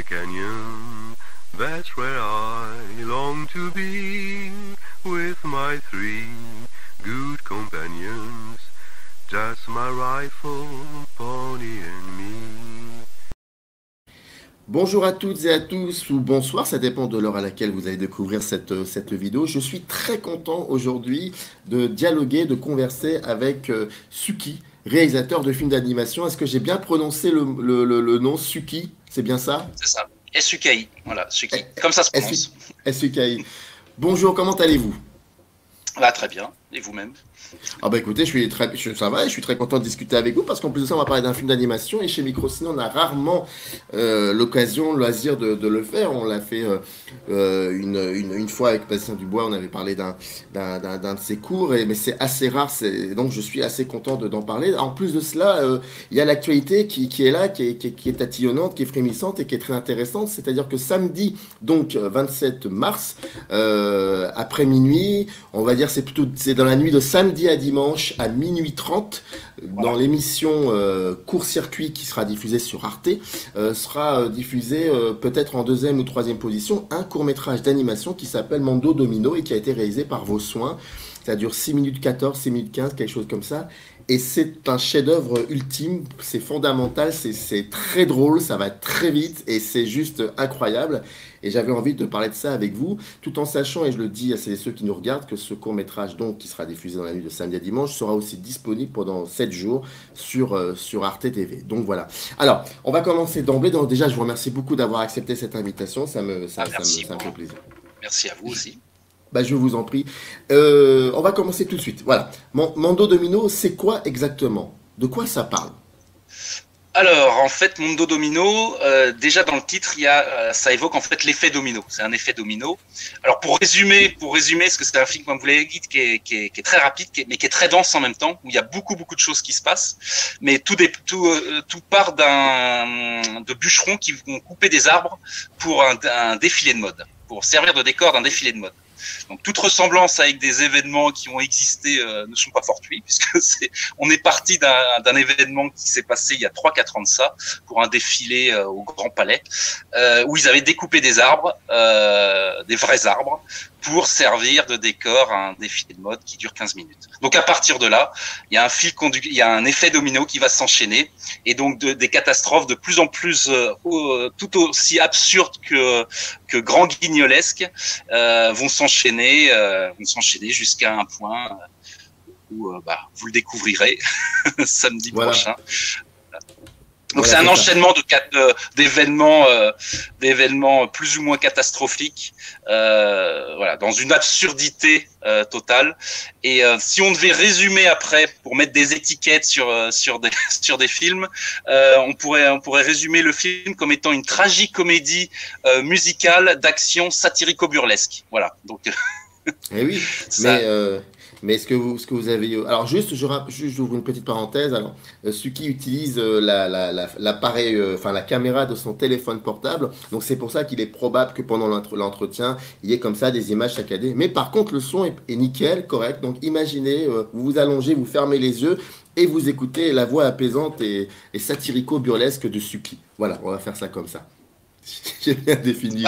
canyon, that's where I long to be, with my three good companions, just my rifle, pony and me. Bonjour à toutes et à tous, ou bonsoir, ça dépend de l'heure à laquelle vous allez découvrir cette vidéo. Je suis très content aujourd'hui de dialoguer, de converser avec Suki, réalisateur de films d'animation. Est-ce que j'ai bien prononcé le nom Suki? C'est bien ça? C'est ça, SUKI, voilà, Suki, comme ça se prononce. SUKI. Bonjour, comment allez-vous? Bah, très bien, et vous-même? Ah bah écoutez, ça va, je suis très content de discuter avec vous parce qu'en plus de ça, on va parler d'un film d'animation et chez Microciné, on a rarement l'occasion, le loisir de le faire. On l'a fait une fois avec Bastien Dubois, on avait parlé d'un de ses cours, mais c'est assez rare, donc je suis assez content d'en parler. En plus de cela, il y a l'actualité qui est là, qui est tatillonnante, qui est frémissante et qui est très intéressante. C'est-à-dire que samedi, donc 27 mars, après minuit, on va dire c'est dans la nuit de samedi à dimanche à minuit 30 dans l'émission Court-Circuit qui sera diffusée sur Arte sera diffusé peut-être en deuxième ou troisième position un court-métrage d'animation qui s'appelle Mondo Domino et qui a été réalisé par Vos Soins. Ça dure 6 minutes 14, 6 minutes 15, quelque chose comme ça. Et c'est un chef-d'œuvre ultime, c'est fondamental, c'est très drôle, ça va très vite et c'est juste incroyable. Et j'avais envie de parler de ça avec vous, tout en sachant, et je le dis à ceux qui nous regardent, que ce court-métrage donc qui sera diffusé dans la nuit de samedi à dimanche sera aussi disponible pendant 7 jours sur Arte TV. Donc voilà. Alors, on va commencer d'emblée. Donc déjà, je vous remercie beaucoup d'avoir accepté cette invitation, ça me fait plaisir. Merci à vous aussi. Bah, je vous en prie. On va commencer tout de suite. Voilà. Mondo Domino, c'est quoi exactement? De quoi ça parle? Alors, en fait, Mondo Domino, déjà dans le titre, ça évoque en fait l'effet domino. C'est un effet domino. Alors, pour résumer, parce que c'est un film, comme vous l'avez dit, qui est très rapide, mais qui est très dense en même temps, où il y a beaucoup de choses qui se passent. Mais tout part de bûcherons qui vont couper des arbres pour un défilé de mode, pour servir de décor d'un défilé de mode. Donc toute ressemblance avec des événements qui ont existé ne sont pas fortuits, puisque on est parti d'un événement qui s'est passé il y a 3-4 ans de ça, pour un défilé au Grand Palais, où ils avaient découpé des arbres, des vrais arbres, pour servir de décor à un défilé de mode qui dure 15 minutes. Donc à partir de là, il y a un fil conducteur, il y a un effet domino qui va s'enchaîner, et donc des catastrophes de plus en plus tout aussi absurdes que grand guignolesques vont s'enchaîner jusqu'à un point où vous le découvrirez samedi prochain. Donc c'est un enchaînement d'événements plus ou moins catastrophiques, dans une absurdité totale. Et si on devait résumer après pour mettre des étiquettes sur des films, on pourrait résumer le film comme étant une tragicomédie musicale d'action satirico-burlesque. Voilà. Donc eh oui, mais ce que vous avez... Alors juste, j'ouvre une petite parenthèse. Alors, Suki utilise l'appareil, la caméra de son téléphone portable. Donc c'est pour ça qu'il est probable que pendant l'entretien, il y ait comme ça des images saccadées. Mais par contre, le son est nickel, correct. Donc imaginez, vous vous allongez, vous fermez les yeux et vous écoutez la voix apaisante et satirico-burlesque de Suki. Voilà, on va faire ça comme ça. J'ai bien défini...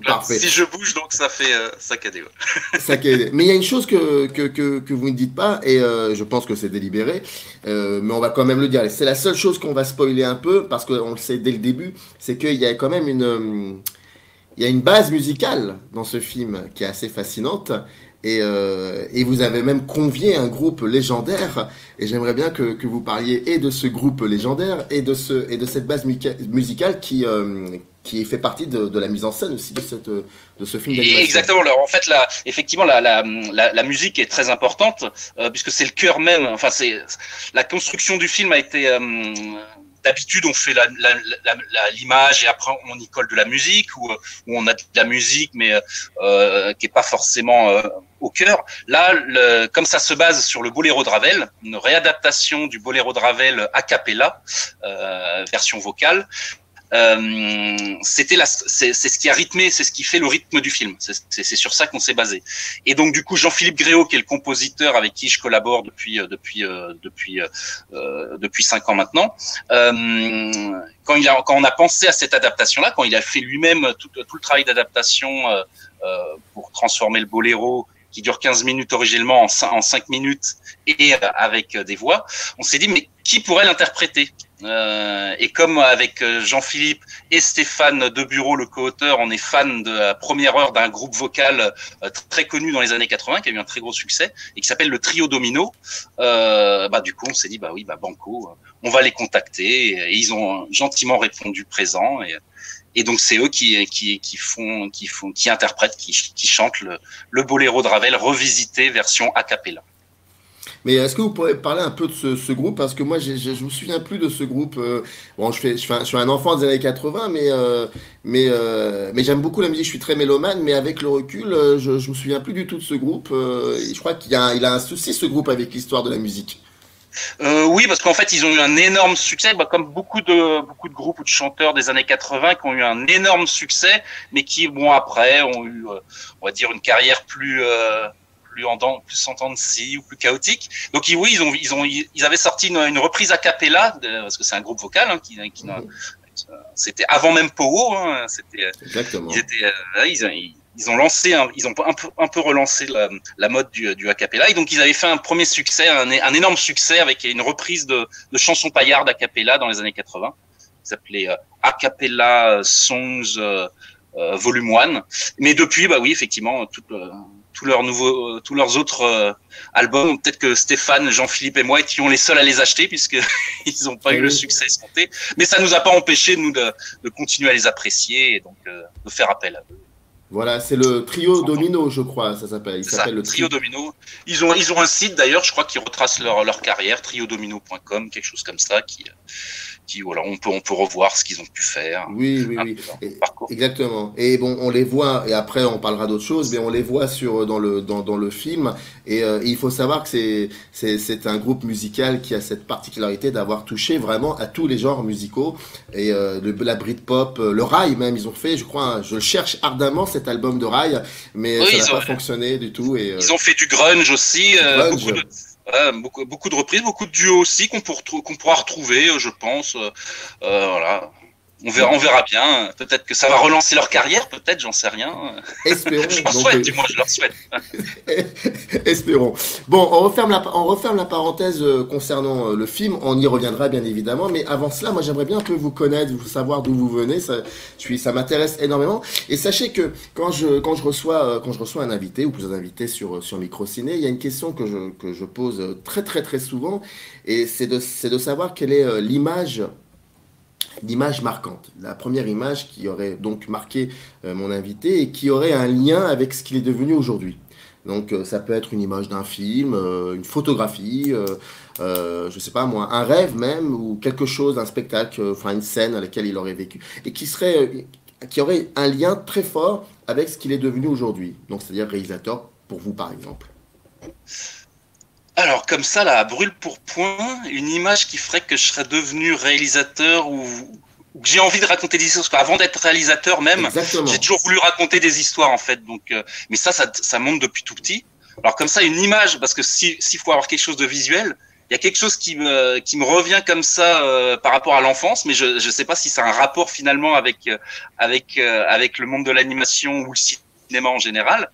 Parfait. Si je bouge, donc ça fait saccadé. Ouais. Saccadé. Mais il y a une chose que vous ne dites pas, et je pense que c'est délibéré, mais on va quand même le dire. C'est la seule chose qu'on va spoiler un peu, parce qu'on le sait dès le début, c'est qu'il y a quand même une base musicale dans ce film qui est assez fascinante. Et vous avez même convié un groupe légendaire, et j'aimerais bien que vous parliez et de ce groupe légendaire et de cette base musicale qui fait partie de la mise en scène aussi de ce film d'animation. Exactement. Alors, en fait, effectivement, la musique est très importante puisque c'est le cœur même. Enfin, la construction du film a été. D'habitude, on fait l'image et après on y colle de la musique ou on a de la musique mais qui est pas forcément au cœur. Là, comme ça se base sur le Boléro de Ravel, une réadaptation du Boléro de Ravel a cappella, version vocale. c'est ce qui a rythmé, c'est ce qui fait le rythme du film. C'est sur ça qu'on s'est basé. Et donc du coup, Jean-Philippe Gréau, qui est le compositeur avec qui je collabore depuis 5 ans maintenant, quand on a pensé à cette adaptation-là, quand il a fait lui-même tout le travail d'adaptation pour transformer le boléro, qui dure 15 minutes originellement en 5 minutes et avec des voix, on s'est dit mais qui pourrait l'interpréter? Et comme avec Jean-Philippe et Stéphane Debureau, le co-auteur, on est fan de la première heure d'un groupe vocal très connu dans les années 80 qui a eu un très gros succès et qui s'appelle le Trio Domino, du coup on s'est dit banco, on va les contacter, et ils ont gentiment répondu présent, et donc c'est eux qui interprètent, qui chantent le boléro de Ravel revisité version a cappella. Mais est-ce que vous pourrez parler un peu de ce groupe? Parce que moi, je me souviens plus de ce groupe. Bon, je suis un enfant des années 80, mais j'aime beaucoup la musique. Je suis très mélomane, mais avec le recul, je me souviens plus du tout de ce groupe. Et je crois il a un souci, ce groupe, avec l'histoire de la musique. Oui, parce qu'en fait, ils ont eu un énorme succès, comme beaucoup de groupes ou de chanteurs des années 80 qui ont eu un énorme succès, mais qui, après, ont eu, on va dire, une carrière plus en dents de scie ou plus chaotique. Donc oui, ils avaient sorti une reprise a cappella, parce que c'est un groupe vocal, hein, c'était avant même Powo, hein, Exactement. Ils ont lancé, ils ont un peu relancé la mode du a cappella, et donc ils avaient fait un premier succès, un énorme succès avec une reprise de chansons paillardes a cappella dans les années 80, qui s'appelait A Cappella Songs Volume 1. Mais depuis, oui, effectivement, tous leurs autres albums, peut-être que Stéphane, Jean-Philippe et moi étions les seuls à les acheter, puisque ils n'ont pas eu le succès escompté. Mais ça nous a pas empêché, nous, de continuer à les apprécier, et donc de faire appel à eux. Voilà, c'est le Trio Domino, je crois, ça s'appelle. Il s'appelle le Trio Domino. Ils ont un site d'ailleurs, je crois, qui retrace leur carrière, triodomino.com, quelque chose comme ça, qui voilà, on peut revoir ce qu'ils ont pu faire. Oui. Exactement. Et bon, on les voit, et après on parlera d'autres choses, mais on les voit dans le film. Et il faut savoir que c'est un groupe musical qui a cette particularité d'avoir touché vraiment à tous les genres musicaux. Et la Britpop, le rail même, ils ont fait, je crois, je cherche ardemment cet album de rail, mais ça n'a pas fonctionné du tout. Et, ils ont fait du grunge aussi, beaucoup de reprises, beaucoup de duos aussi qu'on pourra retrouver, je pense. Voilà. On verra bien. Peut-être que ça va relancer leur carrière, peut-être, j'en sais rien. Espérons. Je leur souhaite. Espérons. Bon, on referme la parenthèse concernant le film. On y reviendra bien évidemment, mais avant cela, moi j'aimerais bien un peu vous connaître, vous savoir d'où vous venez. Ça m'intéresse énormément. Et sachez que quand je reçois un invité ou plusieurs invités sur Microciné, il y a une question que je pose très très très souvent, et c'est de savoir quelle est l'image marquante, la première image qui aurait donc marqué mon invité et qui aurait un lien avec ce qu'il est devenu aujourd'hui. Donc ça peut être une image d'un film, une photographie, je sais pas moi, un rêve même, ou quelque chose, un spectacle, enfin une scène à laquelle il aurait vécu, et qui aurait un lien très fort avec ce qu'il est devenu aujourd'hui. Donc c'est-à-dire réalisateur pour vous par exemple. Alors, comme ça, là, à brûle pour point, une image qui ferait que je serais devenu réalisateur ou que j'ai envie de raconter des histoires. Parce qu'avant d'être réalisateur même, j'ai toujours voulu raconter des histoires, en fait. Donc, mais ça monte depuis tout petit. Alors, comme ça, une image, parce que s'il faut avoir quelque chose de visuel, il y a quelque chose qui me revient comme ça par rapport à l'enfance, mais je sais pas si c'est un rapport finalement avec le monde de l'animation ou le cinéma en général.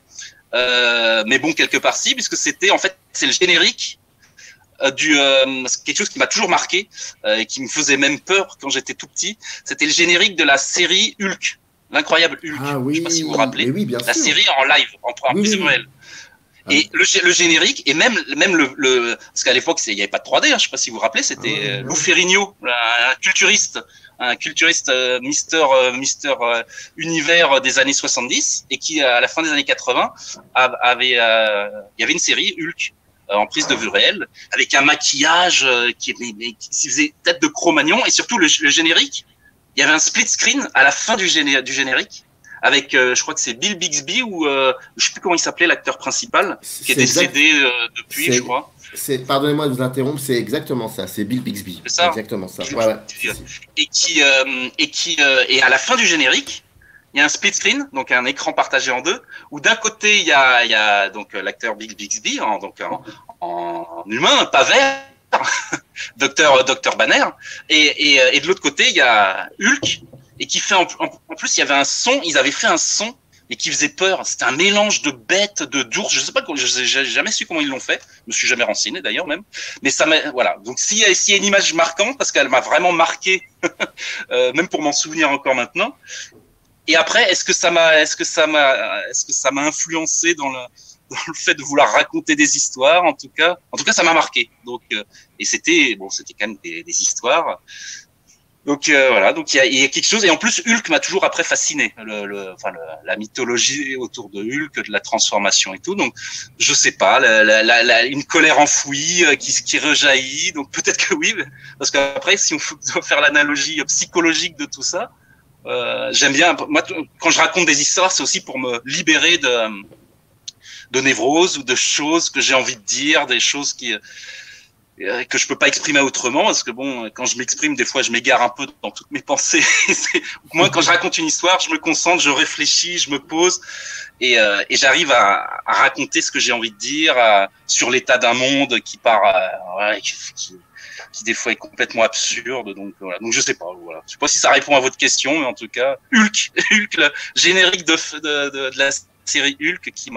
Mais bon, quelque part si, puisque c'est le générique quelque chose qui m'a toujours marqué et qui me faisait même peur quand j'étais tout petit. C'était le générique de la série Hulk, l'incroyable Hulk. Ah oui, je sais pas si vous vous rappelez. Oui, bien la sûr. série en live, en visuel. Et le générique, et même parce qu'à l'époque, il n'y avait pas de 3D, hein, je sais pas si vous vous rappelez, c'était Lou Ferrigno, un culturiste Mister Univers des années 70, et qui, à la fin des années 80, il y avait une série Hulk en prise de vue réelle, avec un maquillage qui faisait tête de Cro-Magnon, et surtout le générique, il y avait un split screen à la fin du générique, avec je crois que c'est Bill Bixby ou je sais plus comment il s'appelait l'acteur principal qui est décédé depuis, je crois. Pardonnez-moi de vous interrompre, c'est exactement ça, c'est Bill Bixby. C'est ça. Exactement ça. Ouais. Et à la fin du générique, il y a un split screen, donc un écran partagé en deux, où d'un côté il y a donc l'acteur Bill Bixby en humain, pas vert, Docteur Banner, et de l'autre côté il y a Hulk, et qui fait en plus il y avait un son, ils avaient fait un son et qui faisait peur. C'était un mélange de bêtes, d'ours. Je sais pas, j'ai jamais su comment ils l'ont fait. Je me suis jamais renseigné d'ailleurs même. Mais ça m'a, voilà. Donc s'il y a une image marquante, parce qu'elle m'a vraiment marqué, même pour m'en souvenir encore maintenant. Et après, est-ce que ça m'a influencé dans le fait de vouloir raconter des histoires, en tout cas, ça m'a marqué. Donc, et c'était quand même des histoires. Donc voilà, donc il y a quelque chose, et en plus Hulk m'a toujours après fasciné, la mythologie autour de Hulk, de la transformation et tout. Donc je sais pas, une colère enfouie qui rejaillit. Donc peut-être que oui, parce qu'après si on doit faire l'analogie psychologique de tout ça, j'aime bien. Moi, quand je raconte des histoires, c'est aussi pour me libérer de névroses ou de choses que j'ai envie de dire, des choses que je peux pas exprimer autrement, parce que bon, quand je m'exprime, des fois, je m'égare un peu dans toutes mes pensées. Moi, quand je raconte une histoire, je me concentre, je réfléchis, je me pose, et j'arrive à raconter ce que j'ai envie de dire sur l'état d'un monde qui part, qui des fois est complètement absurde. Donc voilà. Donc je sais pas. Voilà. Je sais pas si ça répond à votre question, mais en tout cas, Hulk, le générique de la série Hulk qui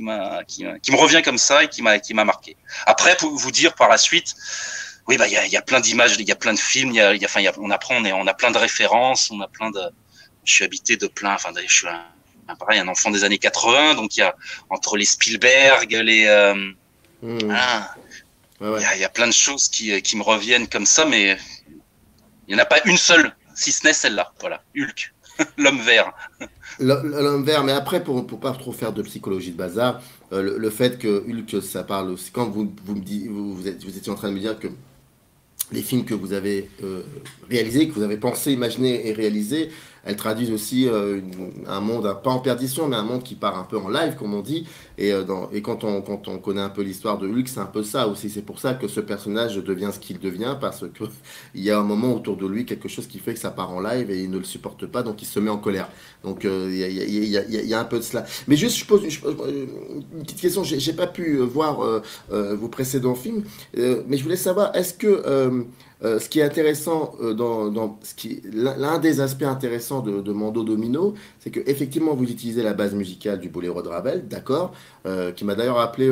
me revient comme ça et qui m'a marqué. Après, pour vous dire par la suite, oui, bah, il y a plein d'images, il y a plein de films, on a plein de références, je suis habité de plein, je suis un enfant des années 80, donc il y a, entre les Spielberg, il y a plein de choses qui me reviennent comme ça, mais il n'y en a pas une seule, si ce n'est celle-là. Voilà, Hulk, l'homme vert. L'homme vert, mais après, pour pas trop faire de psychologie de bazar, le fait que Hulk, ça parle aussi, quand vous étiez en train de me dire que les films que vous avez réalisés, que vous avez pensé, imaginé et réalisé, elles traduisent aussi un monde, pas en perdition, mais un monde qui part un peu en live, comme on dit. Et quand on connaît un peu l'histoire de Hulk, c'est un peu ça aussi. C'est pour ça que ce personnage devient ce qu'il devient, parce que il y a un moment autour de lui, quelque chose qui fait que ça part en live et il ne le supporte pas, donc il se met en colère. Donc il y a un peu de cela. Mais juste, je pose une petite question. J'ai pas pu voir vos précédents films, mais je voulais savoir, est-ce que ce qui est intéressant l'un des aspects intéressants de Mondo Domino, c'est que effectivement vous utilisez la base musicale du Boléro de Ravel, d'accord, qui m'a d'ailleurs rappelé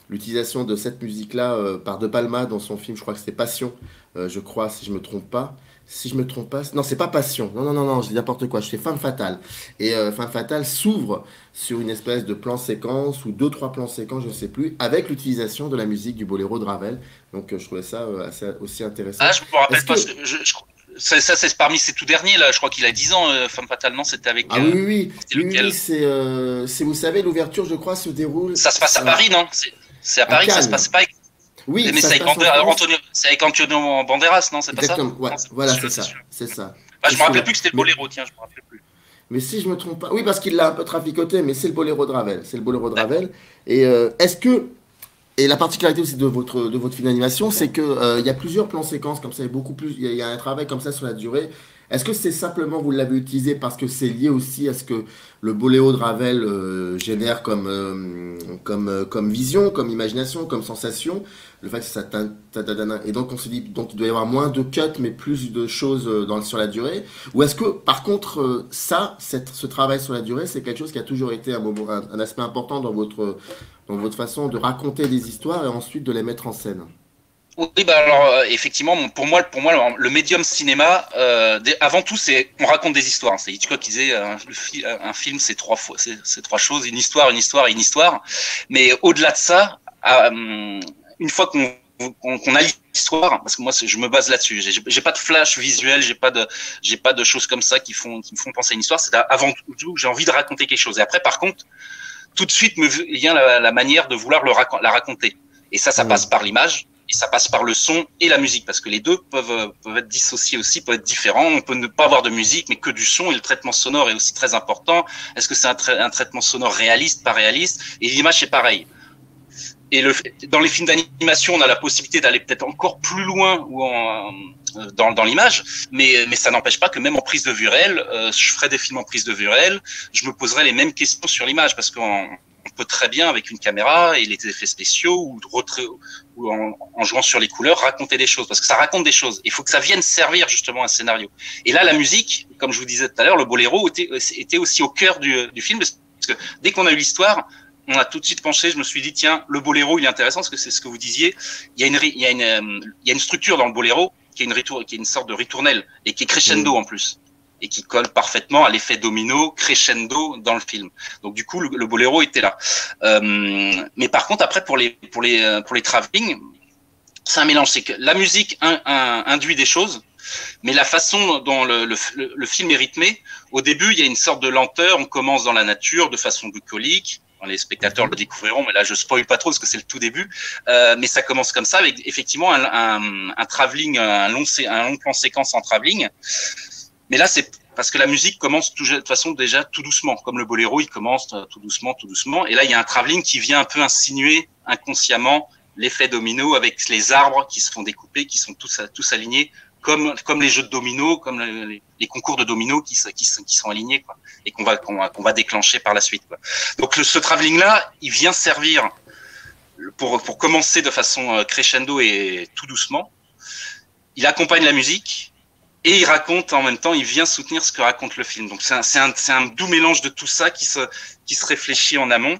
l'utilisation de cette musique-là par De Palma dans son film, je crois que c'était Passion, je crois, si je me trompe pas. Si je me trompe pas, non, c'est pas Passion. Non, je dis n'importe quoi. Je fais Femme Fatale. Et Femme Fatale s'ouvre sur une espèce de plan séquence ou 2-3 plans séquences, je ne sais plus, avec l'utilisation de la musique du Boléro de Ravel. Donc je trouvais ça aussi intéressant. Ah, je me rappelle pas. Ça, c'est parmi ces tout derniers là. Je crois qu'il a 10 ans. Femme Fatale, non, c'était avec. Ah oui, c'est vous savez, l'ouverture, je crois, se déroule. Ça se passe à Paris, non? C'est à Paris que ça se passe pas. Oui, mais c'est avec Antonio Banderas, non? C'est pas ça? Ouais, voilà, c'est ça. Bah, je me rappelais plus que c'était le Boléro, tiens, je me rappelais plus. Mais si je me trompe pas, oui, parce qu'il l'a un peu traficoté, mais c'est le Boléro de Ravel, Et est-ce que, et la particularité aussi de votre film d'animation, c'est que il y a plusieurs plans séquences comme ça, il y a un travail comme ça sur la durée. Est-ce que c'est simplement, vous l'avez utilisé parce que c'est lié aussi à ce que le Boléro de Ravel génère comme vision, comme imagination, comme sensation, le fait que ça et donc on se dit donc il doit y avoir moins de cuts mais plus de choses sur la durée, ou est-ce que par contre ce travail sur la durée, c'est quelque chose qui a toujours été un aspect important dans votre façon de raconter des histoires et ensuite de les mettre en scène? Oui, bah alors effectivement, pour moi, le médium cinéma, avant tout, c'est on raconte des histoires. C'est Hitchcock qui disait un film, c'est trois choses, une histoire, et une histoire. Mais au-delà de ça, une fois qu'on a l'histoire, parce que moi, je me base là-dessus. J'ai pas de flash visuel, j'ai pas de choses comme ça qui me font penser à une histoire. C'est avant tout, j'ai envie de raconter quelque chose. Et après, par contre, tout de suite me vient la manière de vouloir la raconter. Et ça passe par l'image. et ça passe par le son et la musique, parce que les deux peuvent être dissociés aussi, peuvent être différents. On peut ne pas avoir de musique, mais que du son, et le traitement sonore est aussi très important. Est-ce que c'est un traitement sonore réaliste, pas réaliste? Et l'image, c'est pareil. Et dans les films d'animation, on a la possibilité d'aller peut-être encore plus loin dans l'image, mais ça n'empêche pas que même en prise de vue réelle, je ferai des films en prise de vue réelle, je me poserai les mêmes questions sur l'image, parce qu'on peut très bien, avec une caméra et les effets spéciaux, ou en jouant sur les couleurs, raconter des choses, parce que ça raconte des choses. Il faut que ça vienne servir justement un scénario. Et là, la musique, comme je vous disais tout à l'heure, le boléro était aussi au cœur du film, parce que dès qu'on a eu l'histoire, on a tout de suite penché, je me suis dit, tiens, le boléro, il est intéressant, parce que c'est ce que vous disiez. Il y a une structure dans le boléro qui est une sorte de ritournelle, et qui est crescendo en plus, et qui colle parfaitement à l'effet domino crescendo dans le film. Donc du coup, le boléro était là. Mais par contre, après, pour les travelling, c'est un mélange. C'est que la musique induit des choses, mais la façon dont le film est rythmé, au début, il y a une sorte de lenteur. On commence dans la nature de façon bucolique. Les spectateurs le découvriront, mais là je spoil pas trop parce que c'est le tout début. Mais ça commence comme ça, avec effectivement un travelling, un long plan séquence en travelling. Mais là c'est parce que la musique commence de toute façon déjà tout doucement, comme le boléro, il commence tout doucement. Et là il y a un travelling qui vient un peu insinuer inconsciemment l'effet domino avec les arbres qui se font découper, qui sont tous alignés. Comme les jeux de dominos, comme les concours de dominos qui sont alignés, quoi, et qu'on va déclencher par la suite, quoi. Donc ce travelling là, il vient servir pour commencer de façon crescendo et tout doucement. Il accompagne la musique et il raconte en même temps, il vient soutenir ce que raconte le film. Donc c'est un doux mélange de tout ça qui se réfléchit en amont.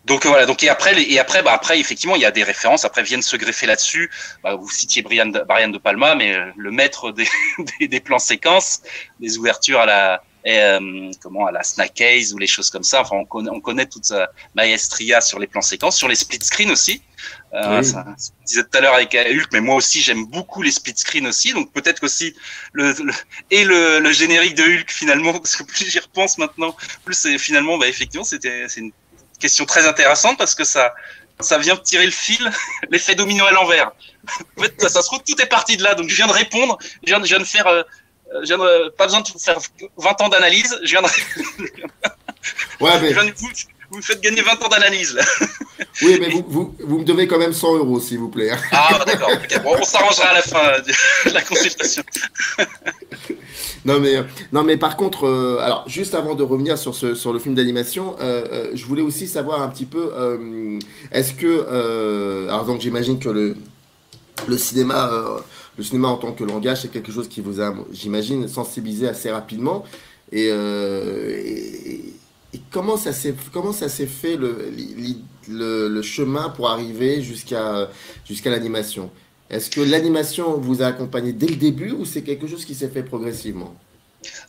Donc voilà. Donc et après effectivement il y a des références. Après viennent se greffer là-dessus. Vous citiez Brian De Palma, mais le maître des plans séquences, des ouvertures à la Snack Eyes ou les choses comme ça. Enfin on connaît toute sa maestria sur les plans séquences, sur les split screen aussi. Oui. Ça, je disais tout à l'heure avec Hulk, mais moi aussi j'aime beaucoup les split screen aussi. Donc peut-être qu'aussi le générique de Hulk finalement, parce que plus j'y repense maintenant, plus c'est finalement effectivement c'est une question très intéressante, parce que ça vient tirer le fil, l'effet domino à l'envers. En fait, ça se trouve, tout est parti de là. Donc, je viens de répondre, je viens de faire, pas besoin de faire 20 ans d'analyse, vous me faites gagner 20 ans d'analyse, là. Oui, mais vous me devez quand même 100 € s'il vous plaît. Ah, d'accord. Okay. Bon, on s'arrangera à la fin de la consultation. Non mais par contre, alors juste avant de revenir sur le film d'animation, je voulais aussi savoir un petit peu, est-ce que, alors donc j'imagine que le cinéma en tant que langage, c'est quelque chose qui vous a, j'imagine, sensibilisé assez rapidement, et comment ça s'est fait le chemin pour arriver jusqu'à l'animation? Est-ce que l'animation vous a accompagné dès le début, ou c'est quelque chose qui s'est fait progressivement?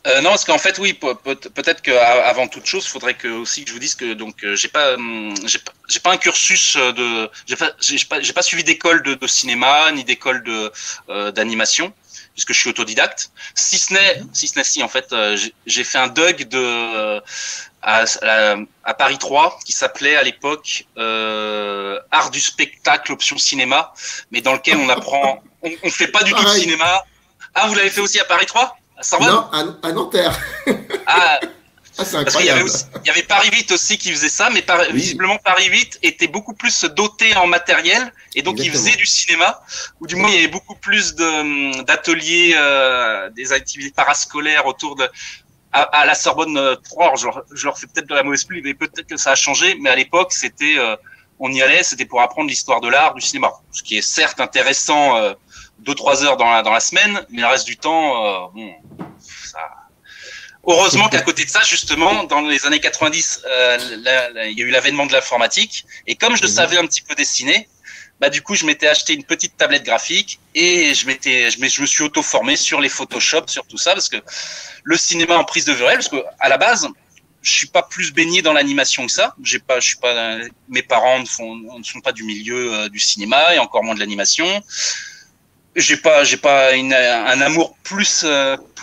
Non, parce qu'en fait, oui, peut-être qu'avant toute chose, il faudrait aussi que je vous dise que donc j'ai pas un cursus j'ai pas suivi d'école de cinéma ni d'école d'animation, puisque je suis autodidacte. Si ce n'est en fait, j'ai fait un DUG à Paris 3 qui s'appelait à l'époque Art du spectacle option cinéma, mais dans lequel on apprend, on fait pas du tout de cinéma. Ah, vous l'avez fait aussi à Paris 3? Non, à Nanterre. Ah, c'est incroyable. Parce qu'il y avait Paris 8 aussi qui faisait ça, mais visiblement Paris 8 était beaucoup plus doté en matériel, et donc il faisait du cinéma, ou du moins il y avait beaucoup plus d'ateliers, des activités parascolaires autour de... À la Sorbonne 3, je leur fais peut-être de la mauvaise pluie, mais peut-être que ça a changé, mais à l'époque c'était, on y allait, c'était pour apprendre l'histoire de l'art, du cinéma, ce qui est certes intéressant 2-3 heures dans la semaine, mais le reste du temps, ça... Heureusement qu'à côté de ça, justement, dans les années 90, il y a eu l'avènement de l'informatique, et comme je savais un petit peu dessiner, du coup, je m'étais acheté une petite tablette graphique, et je me suis auto-formé sur les Photoshop, sur tout ça, parce que le cinéma en prise de vue réelle, parce que à la base, je suis pas plus baigné dans l'animation que ça. Mes parents ne sont pas du milieu du cinéma, et encore moins de l'animation. J'ai pas un amour plus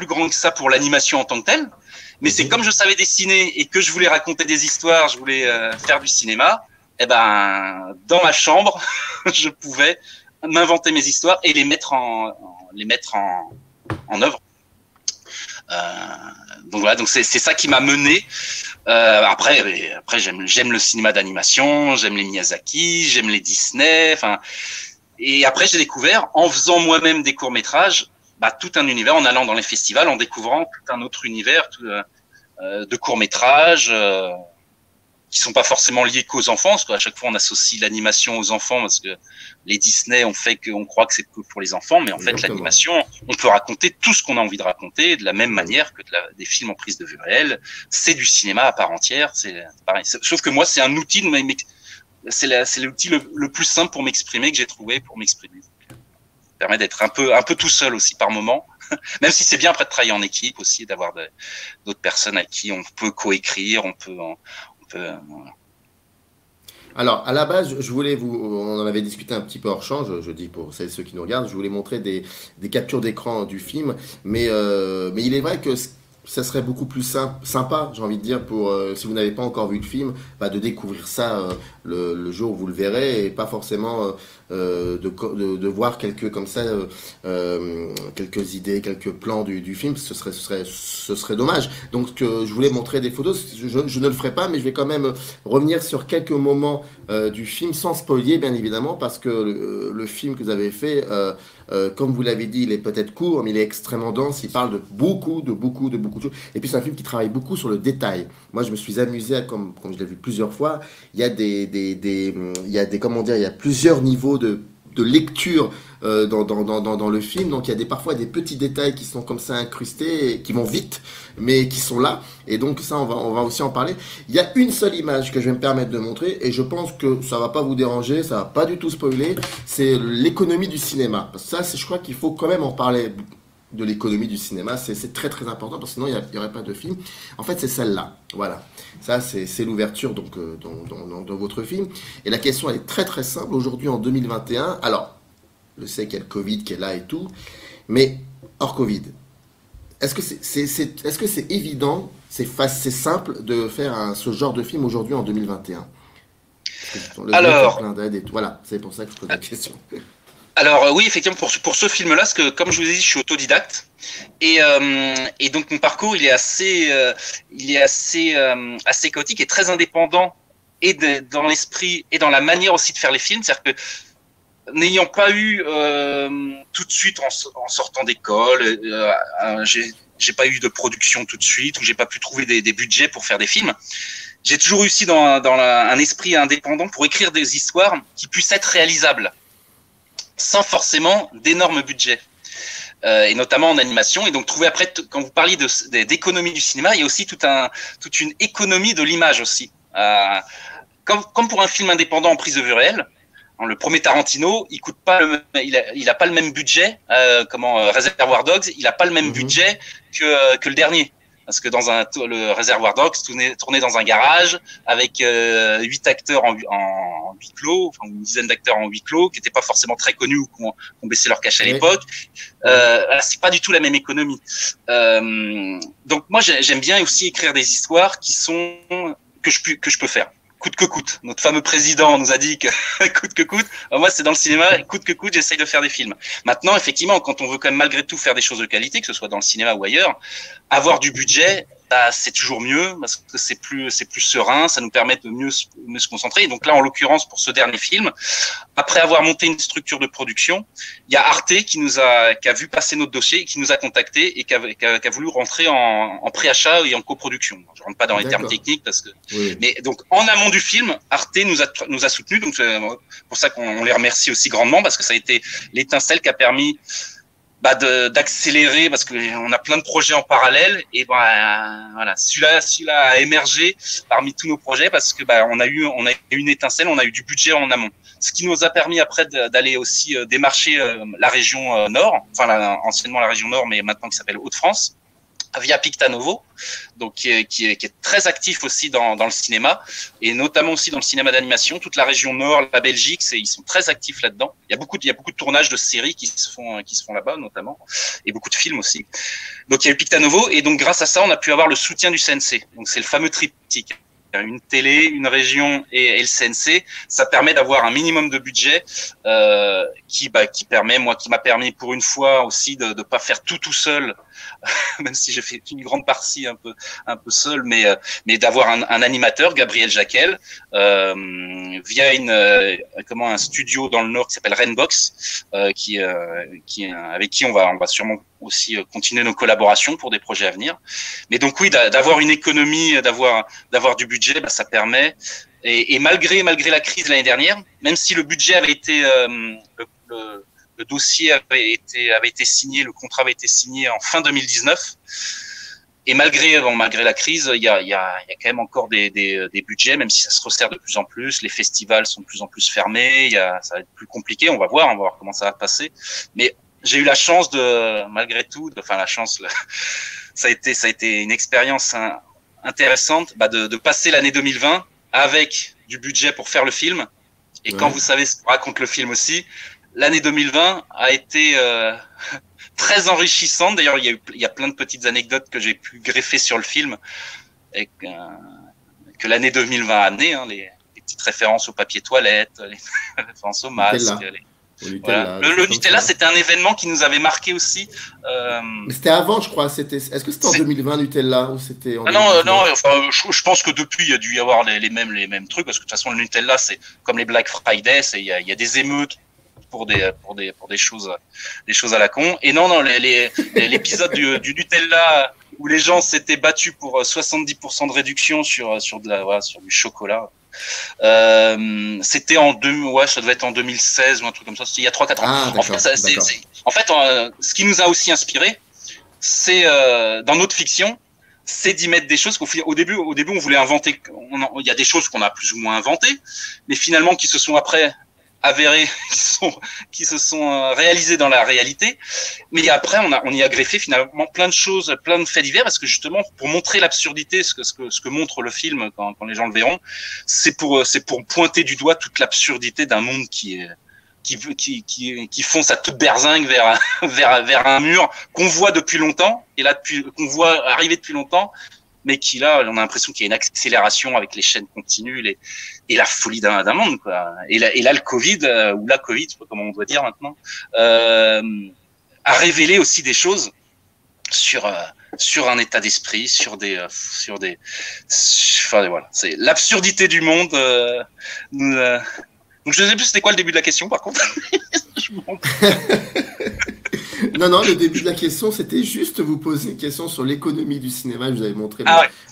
grand que ça pour l'animation en tant que telle, mais c'est comme je savais dessiner et que je voulais raconter des histoires, je voulais faire du cinéma, eh ben, dans ma chambre, je pouvais m'inventer mes histoires et les mettre en œuvre. Donc voilà, donc c'est ça qui m'a mené. Après j'aime le cinéma d'animation, j'aime les Miyazaki, j'aime les Disney. Enfin, et après j'ai découvert en faisant moi-même des courts métrages, tout un univers, en allant dans les festivals, en découvrant tout un autre univers de courts métrages. Qui sont pas forcément liés qu'aux enfants, parce qu'à chaque fois on associe l'animation aux enfants, parce que les Disney ont fait qu'on croit que c'est que pour les enfants, mais en fait l'animation, on peut raconter tout ce qu'on a envie de raconter de la même manière que des films en prise de vue réelle. C'est du cinéma à part entière, c'est pareil. Sauf que moi c'est un outil, c'est l'outil le plus simple pour m'exprimer que j'ai trouvé pour m'exprimer. Ça permet d'être un peu tout seul aussi par moment, même si c'est bien après de travailler en équipe aussi, d'avoir d'autres personnes à qui on peut coécrire, on peut Alors, à la base, je voulais on en avait discuté un petit peu hors champ, je dis pour celles et ceux qui nous regardent, je voulais montrer des captures d'écran du film, mais il est vrai que ça serait beaucoup plus sympa, j'ai envie de dire, pour si vous n'avez pas encore vu le film, de découvrir ça le jour où vous le verrez, et pas forcément de voir quelques idées, quelques plans du film. Ce serait dommage. Donc je voulais montrer des photos. Je ne le ferai pas, mais je vais quand même revenir sur quelques moments du film, sans spoiler bien évidemment, parce que le film que vous avez fait, comme vous l'avez dit, il est peut-être court, mais il est extrêmement dense. Il parle de beaucoup de choses. Et puis c'est un film qui travaille beaucoup sur le détail. Moi, je me suis amusé, comme je l'ai vu plusieurs fois. Il y a il y a plusieurs niveaux de lecture dans le film. Donc il y a parfois des petits détails qui sont comme ça incrustés, et qui vont vite, mais qui sont là. Et donc ça, on va aussi en parler. Il y a une seule image que je vais me permettre de montrer, et je pense que ça va pas vous déranger, ça va pas du tout spoiler. C'est l'économie du cinéma. Parce que ça, je crois qu'il faut quand même en parler. De l'économie du cinéma, c'est très très important, parce que sinon il n'y aurait pas de film. En fait, c'est celle-là, voilà. Ça, c'est l'ouverture donc dans votre film. Et la question, elle est très très simple. Aujourd'hui, en 2021, alors, je sais qu'il y a le Covid qui est là et tout, mais hors Covid, est-ce que c'est évident, c'est simple de faire ce genre de film aujourd'hui en 2021? Alors, voilà, c'est pour ça que je pose la question. Alors oui, effectivement, pour ce film-là, parce que comme je vous ai dit, je suis autodidacte et donc mon parcours il est assez chaotique et très indépendant, et dans l'esprit et dans la manière aussi de faire les films. C'est-à-dire que n'ayant pas eu tout de suite en sortant d'école, j'ai pas eu de production tout de suite, ou j'ai pas pu trouver des budgets pour faire des films. J'ai toujours réussi dans un esprit indépendant pour écrire des histoires qui puissent être réalisables, sans forcément d'énormes budgets, et notamment en animation. Et donc trouver après, quand vous parliez d'économie du cinéma, il y a aussi toute une économie de l'image aussi. Comme pour un film indépendant en prise de vue réelle, le premier Tarantino, il a pas le même budget, Reservoir Dogs, il a pas le même budget que le dernier. Parce que le Reservoir Dogs tourné dans un garage avec 8 acteurs en huis clos, enfin une dizaine d'acteurs en huis clos, qui n'étaient pas forcément très connus ou qui ont baissé leur cachet à l'époque. C'est pas du tout la même économie. Donc moi j'aime bien aussi écrire des histoires que je peux faire. Coûte que coûte. Notre fameux président nous a dit que coûte que coûte. Moi, c'est dans le cinéma, coûte que coûte, j'essaye de faire des films. Maintenant, effectivement, quand on veut quand même malgré tout faire des choses de qualité, que ce soit dans le cinéma ou ailleurs, avoir du budget, c'est toujours mieux, parce que c'est plus serein, ça nous permet de mieux se concentrer. Et donc là, en l'occurrence, pour ce dernier film, après avoir monté une structure de production, il y a Arte qui a vu passer notre dossier, qui nous a contactés et qui a voulu rentrer en préachat et en coproduction. Je rentre pas dans les termes techniques parce que, mais donc en amont du film, Arte nous a soutenus, donc c'est pour ça qu'on les remercie aussi grandement, parce que ça a été l'étincelle qui a permis d'accélérer, parce que on a plein de projets en parallèle, et voilà, celui-là a émergé parmi tous nos projets, parce que on a eu une étincelle, on a eu du budget en amont, ce qui nous a permis après d'aller aussi démarcher la région Nord, enfin anciennement la région Nord, mais maintenant qui s'appelle Hauts-de-France, via Pictanovo, donc qui est très actif aussi dans le cinéma, et notamment aussi dans le cinéma d'animation. Toute la région Nord, la Belgique, ils sont très actifs là-dedans. Il y a beaucoup de tournages de séries qui se font là-bas notamment, et beaucoup de films aussi. Donc il y a eu Pictanovo, et donc grâce à ça, on a pu avoir le soutien du CNC. Donc c'est le fameux triptyque. une télé, une région et le CNC, ça permet d'avoir un minimum de budget qui m'a permis pour une fois aussi de pas faire tout seul, même si j'ai fait une grande partie un peu seul, mais d'avoir un animateur, Gabriel Jacquel, via un studio dans le Nord qui s'appelle Rainbox, avec qui on va sûrement aussi continuer nos collaborations pour des projets à venir. Mais donc oui, d'avoir une économie, d'avoir du budget, ça permet. Et malgré la crise l'année dernière, même si le budget avait été le dossier avait été signé, le contrat avait été signé en fin 2019. Et malgré la crise, il y a quand même encore des budgets, même si ça se resserre de plus en plus. Les festivals sont de plus en plus fermés. Ça va être plus compliqué. On va voir comment ça va passer. Mais j'ai eu la chance ça a été une expérience intéressante, de passer l'année 2020 avec du budget pour faire le film. Et quand vous savez ce que raconte le film aussi, l'année 2020 a été très enrichissante. D'ailleurs, il y a plein de petites anecdotes que j'ai pu greffer sur le film et que l'année 2020 a amené, les petites références au papier toilette, les références au masque. Nutella, le Nutella, c'était un événement qui nous avait marqué aussi. Mais c'était avant, je crois. Est-ce que c'était en 2020 Nutella ou c'était en non. Enfin, je pense que depuis, il y a dû y avoir les mêmes trucs, parce que de toute façon, le Nutella, c'est comme les Black Friday, il y a des émeutes pour des choses à la con. Et non, l'épisode du Nutella où les gens s'étaient battus pour 70% de réduction sur du chocolat. C'était ça devait être en 2016 ou un truc comme ça, c'était il y a 3-4 ans. En fait, ce qui nous a aussi inspiré, c'est dans notre fiction, c'est d'y mettre des choses qu'au début on voulait inventer. Il y a des choses qu'on a plus ou moins inventées, mais finalement qui se sont après avérées, qui se sont réalisées dans la réalité. Mais après, on y a greffé finalement plein de choses, plein de faits divers, parce que justement, pour montrer l'absurdité, ce que montre le film quand les gens le verront, c'est pour pointer du doigt toute l'absurdité d'un monde qui fonce à toute berzingue vers un mur qu'on voit depuis longtemps, et là qu'on voit arriver depuis longtemps, mais qui là, on a l'impression qu'il y a une accélération avec les chaînes continues et la folie d'un monde, quoi. Et là, le Covid, ou la Covid, je sais pas comment on doit dire maintenant, a révélé aussi des choses sur un état d'esprit, voilà. C'est l'absurdité du monde. Donc je ne sais plus c'était quoi le début de la question, par contre. Non, le début de la question, c'était juste vous poser une question sur l'économie du cinéma. Je vous avais montré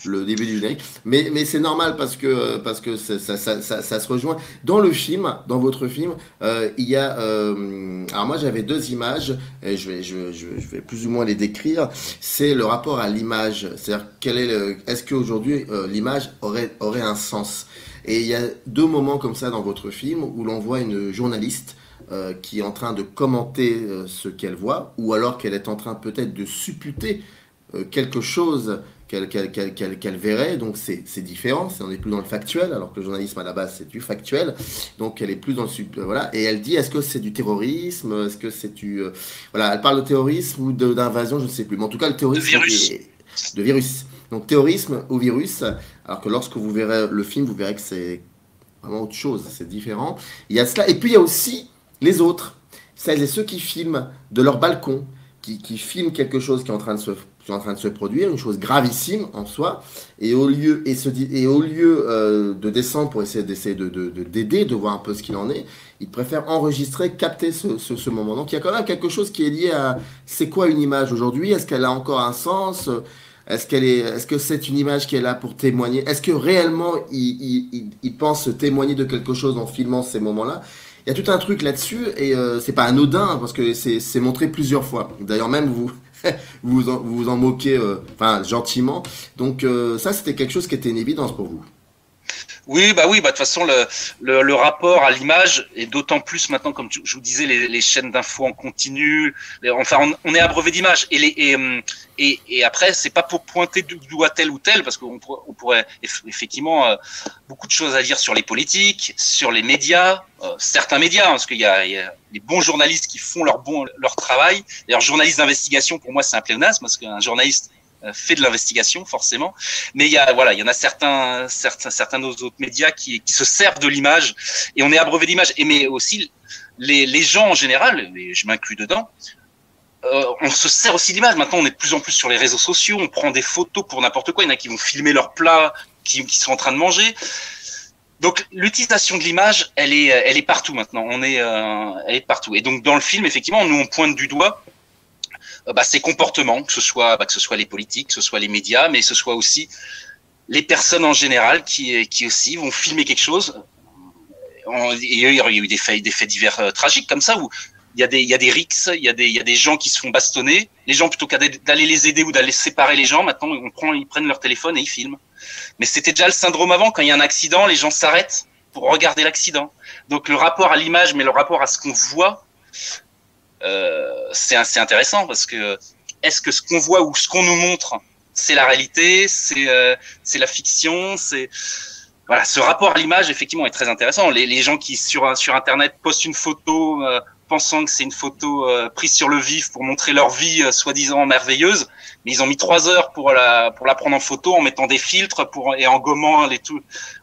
le début du générique. Mais c'est normal parce que ça se rejoint. Dans le film, dans votre film, il y a... alors moi, j'avais 2 images. Et je vais plus ou moins les décrire. C'est le rapport à l'image. C'est-à-dire, est-ce qu'aujourd'hui, l'image aurait un sens ? Et il y a 2 moments comme ça dans votre film où l'on voit une journaliste qui est en train de commenter ce qu'elle voit, ou alors qu'elle est en train peut-être de supputer quelque chose qu'elle verrait. Donc c'est différent, on n'est plus dans le factuel, alors que le journalisme à la base c'est du factuel. Donc elle est plus dans le voilà. Et elle dit, est-ce que c'est du terrorisme, est-ce que c'est du voilà, elle parle de terrorisme ou d'invasion, je ne sais plus. Mais en tout cas le terrorisme de virus. Donc terrorisme ou virus, alors que lorsque vous verrez le film, vous verrez que c'est vraiment autre chose, c'est différent. Il y a cela, et puis il y a aussi les autres, celles et ceux qui filment de leur balcon, qui filment quelque chose qui est en train de se produire, une chose gravissime en soi, et au lieu de descendre pour essayer d'aider, de voir un peu ce qu'il en est, ils préfèrent enregistrer, capter ce moment. Donc il y a quand même quelque chose qui est lié à c'est quoi une image aujourd'hui, est-ce qu'elle a encore un sens ? Est-ce que c'est une image qui est là pour témoigner ? Est-ce que réellement il pense témoigner de quelque chose en filmant ces moments-là ? Il y a tout un truc là-dessus et c'est pas anodin parce que c'est montré plusieurs fois. D'ailleurs même vous vous en moquez gentiment. Donc ça c'était quelque chose qui était une évidence pour vous. Oui, de toute façon, le rapport à l'image, et d'autant plus maintenant, comme je vous disais, les chaînes d'infos en continu, on est abreuvé d'images. Et après, c'est pas pour pointer du doigt tel ou tel, parce qu'on pourrait effectivement beaucoup de choses à dire sur les politiques, sur les médias, certains médias, parce qu'il y a les bons journalistes qui font leur travail. D'ailleurs, journaliste d'investigation, pour moi, c'est un pléonasme, parce qu'un journaliste fait de l'investigation forcément, mais il y en a certains autres médias qui se servent de l'image et on est abreuvé d'images. Et mais aussi les gens en général, et je m'inclus dedans, on se sert aussi d'image. Maintenant, on est de plus en plus sur les réseaux sociaux, on prend des photos pour n'importe quoi. Il y en a qui vont filmer leurs plats qui sont en train de manger. Donc l'utilisation de l'image, elle est partout maintenant. Elle est partout. Et donc dans le film, effectivement, nous on pointe du doigt ces comportements, que ce soit les politiques, que ce soit les médias, mais que ce soit aussi les personnes en général qui aussi vont filmer quelque chose. Il y a eu des faits divers tragiques comme ça où il y a des rixes, il y a des gens qui se font bastonner. Les gens, plutôt d'aller les aider ou d'aller séparer les gens, maintenant ils prennent leur téléphone et ils filment. Mais c'était déjà le syndrome avant, quand il y a un accident, les gens s'arrêtent pour regarder l'accident. Donc le rapport à l'image, mais le rapport à ce qu'on voit, c'est assez intéressant parce que est-ce que ce qu'on voit ou ce qu'on nous montre, c'est la réalité, c'est la fiction, voilà, ce rapport à l'image effectivement est très intéressant. Les gens qui sur internet postent une photo pensant que c'est une photo prise sur le vif pour montrer leur vie soi-disant merveilleuse, mais ils ont mis 3 heures pour la prendre en photo en mettant des filtres et en gommant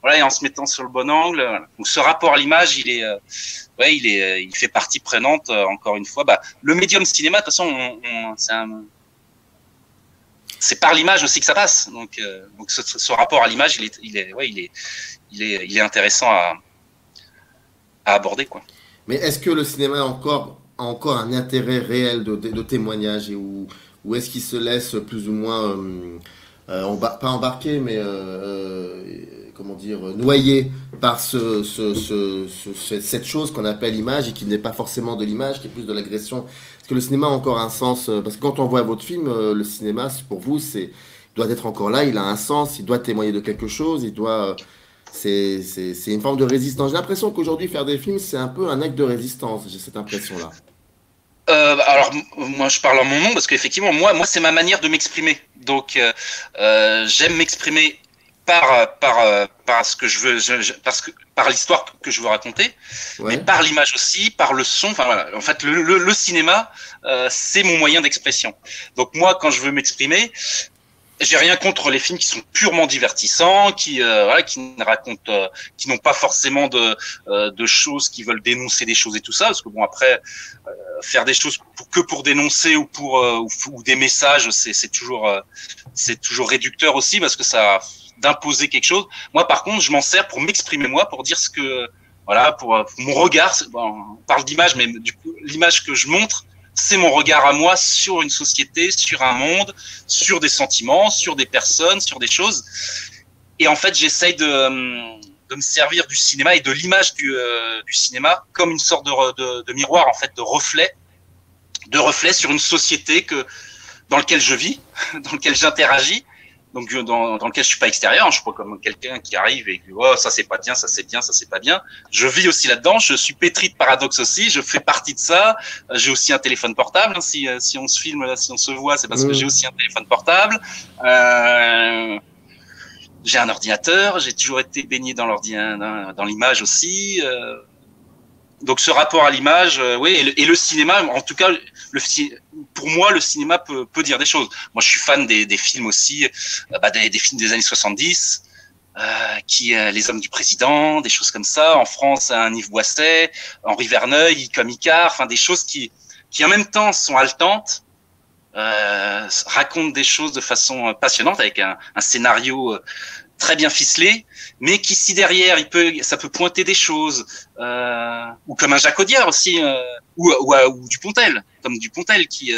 voilà, et en se mettant sur le bon angle. Voilà. Donc ce rapport à l'image, il fait partie prenante encore une fois. Le médium cinéma, de toute façon, c'est par l'image aussi que ça passe. Donc ce rapport à l'image, il est intéressant à aborder, quoi. Mais est-ce que le cinéma a encore un intérêt réel de témoignage ou est-ce qu'il se laisse plus ou moins pas embarquer, mais comment dire, noyé par cette chose qu'on appelle image et qui n'est pas forcément de l'image, qui est plus de l'agression? Est-ce que le cinéma a encore un sens? Parce que quand on voit votre film, le cinéma, pour vous, il doit être encore là, il a un sens, il doit témoigner de quelque chose, c'est une forme de résistance. J'ai l'impression qu'aujourd'hui, faire des films, c'est un peu un acte de résistance. J'ai cette impression-là. Alors, moi, je parle en mon nom parce qu'effectivement, moi, c'est ma manière de m'exprimer. Donc, j'aime m'exprimer par ce que je veux, par l'histoire que je veux raconter, Ouais. mais par l'image aussi, par le son. Enfin voilà. En fait, le cinéma, c'est mon moyen d'expression. Donc moi, quand je veux m'exprimer, j'ai rien contre les films qui sont purement divertissants, qui ne racontent, qui n'ont pas forcément de choses, qui veulent dénoncer des choses et tout ça, parce que bon après faire des choses que pour dénoncer ou ou des messages, c'est toujours réducteur aussi parce que ça d'imposer quelque chose. Moi par contre, je m'en sers pour m'exprimer moi, pour dire ce que voilà, pour mon regard. Bon, on parle d'image, mais du coup l'image que je montre, c'est mon regard à moi sur une société, sur un monde, sur des sentiments, sur des personnes, sur des choses. Et en fait, j'essaye de me servir du cinéma et de l'image du cinéma comme une sorte de miroir, en fait, de reflet sur une société dans laquelle je vis, dans laquelle j'interagis. Donc dans lequel je suis pas extérieur, je suis pas comme quelqu'un qui arrive et qui oh ça c'est pas bien, ça c'est bien, ça c'est pas bien. Je vis aussi là-dedans, je suis pétri de paradoxes aussi, je fais partie de ça. J'ai aussi un téléphone portable, hein, si on se filme, si on se voit, c'est parce que j'ai aussi un téléphone portable. J'ai un ordinateur, j'ai toujours été baigné dans l'image aussi. Donc ce rapport à l'image, oui, et le cinéma, en tout cas, pour moi, le cinéma peut dire des choses. Moi, je suis fan des films aussi, des films des années 70, Les Hommes du Président, des choses comme ça. En France, un Yves Boisset, Henri Verneuil, comme Icare, enfin des choses qui en même temps sont haletantes, racontent des choses de façon passionnante avec un scénario très bien ficelé, mais qui si derrière ça peut pointer des choses, ou comme un Jacques Audiard aussi, ou Dupontel, comme Dupontel qui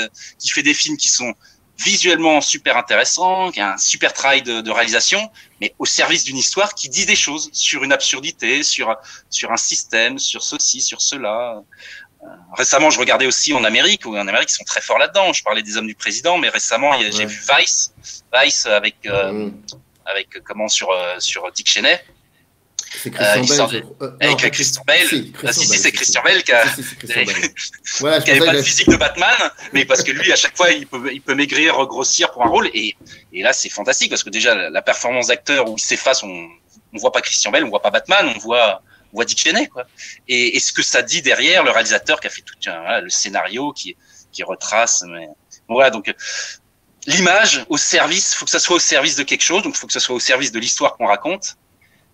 fait des films qui sont visuellement super intéressants, qui a un super travail de réalisation, mais au service d'une histoire qui dit des choses sur une absurdité, sur un système, sur ceci, sur cela. Récemment, je regardais aussi en Amérique, où en Amérique ils sont très forts là-dedans. Je parlais des Hommes du Président, mais récemment j'ai vu Vice avec sur Dick Cheney. C'est Christian Bale. Avec Christian Bale. C'est Christian Bale qui a voilà, qui avait pas le physique de Batman, mais parce que lui, à chaque fois, il peut maigrir, regrossir pour un rôle. Et là, c'est fantastique parce que déjà, la performance d'acteur où il s'efface, on voit pas Christian Bale, on voit pas Batman, on voit Dick Cheney, quoi. Et ce que ça dit derrière, le réalisateur qui a fait tout le scénario qui retrace. Mais voilà, donc l'image au service, faut que ça soit au service de quelque chose, donc il faut que ça soit au service de l'histoire qu'on raconte.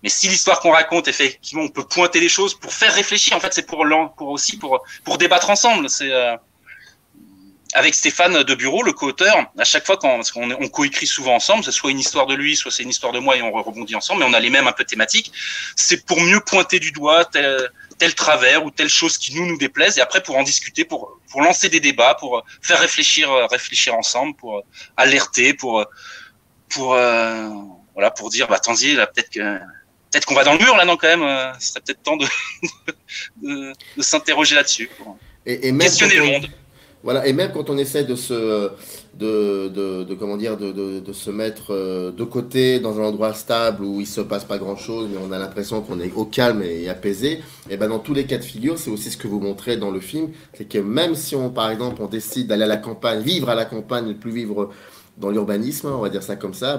Mais si l'histoire qu'on raconte, effectivement, on peut pointer les choses pour faire réfléchir. En fait, c'est pour débattre ensemble. C'est avec Stéphane de Bureau, le co-auteur, à chaque fois parce qu'on coécrit souvent ensemble, c'est soit une histoire de lui, soit c'est une histoire de moi et on rebondit ensemble, mais on a les mêmes un peu thématiques. C'est pour mieux pointer du doigt tel travers ou telle chose qui nous déplaise, et après pour en discuter, pour lancer des débats, pour faire réfléchir ensemble, pour alerter, pour dire, attendez, là, peut-être qu'on va dans le mur là, non, quand même, ce serait peut-être temps de s'interroger là-dessus, pour questionner le monde. Voilà, et même quand on essaie de se mettre de côté dans un endroit stable où il se passe pas grand chose, mais on a l'impression qu'on est au calme et apaisé, et ben dans tous les cas de figure, c'est aussi ce que vous montrez dans le film, c'est que même si par exemple, on décide d'aller à la campagne, vivre à la campagne, ne plus vivre dans l'urbanisme, on va dire ça comme ça,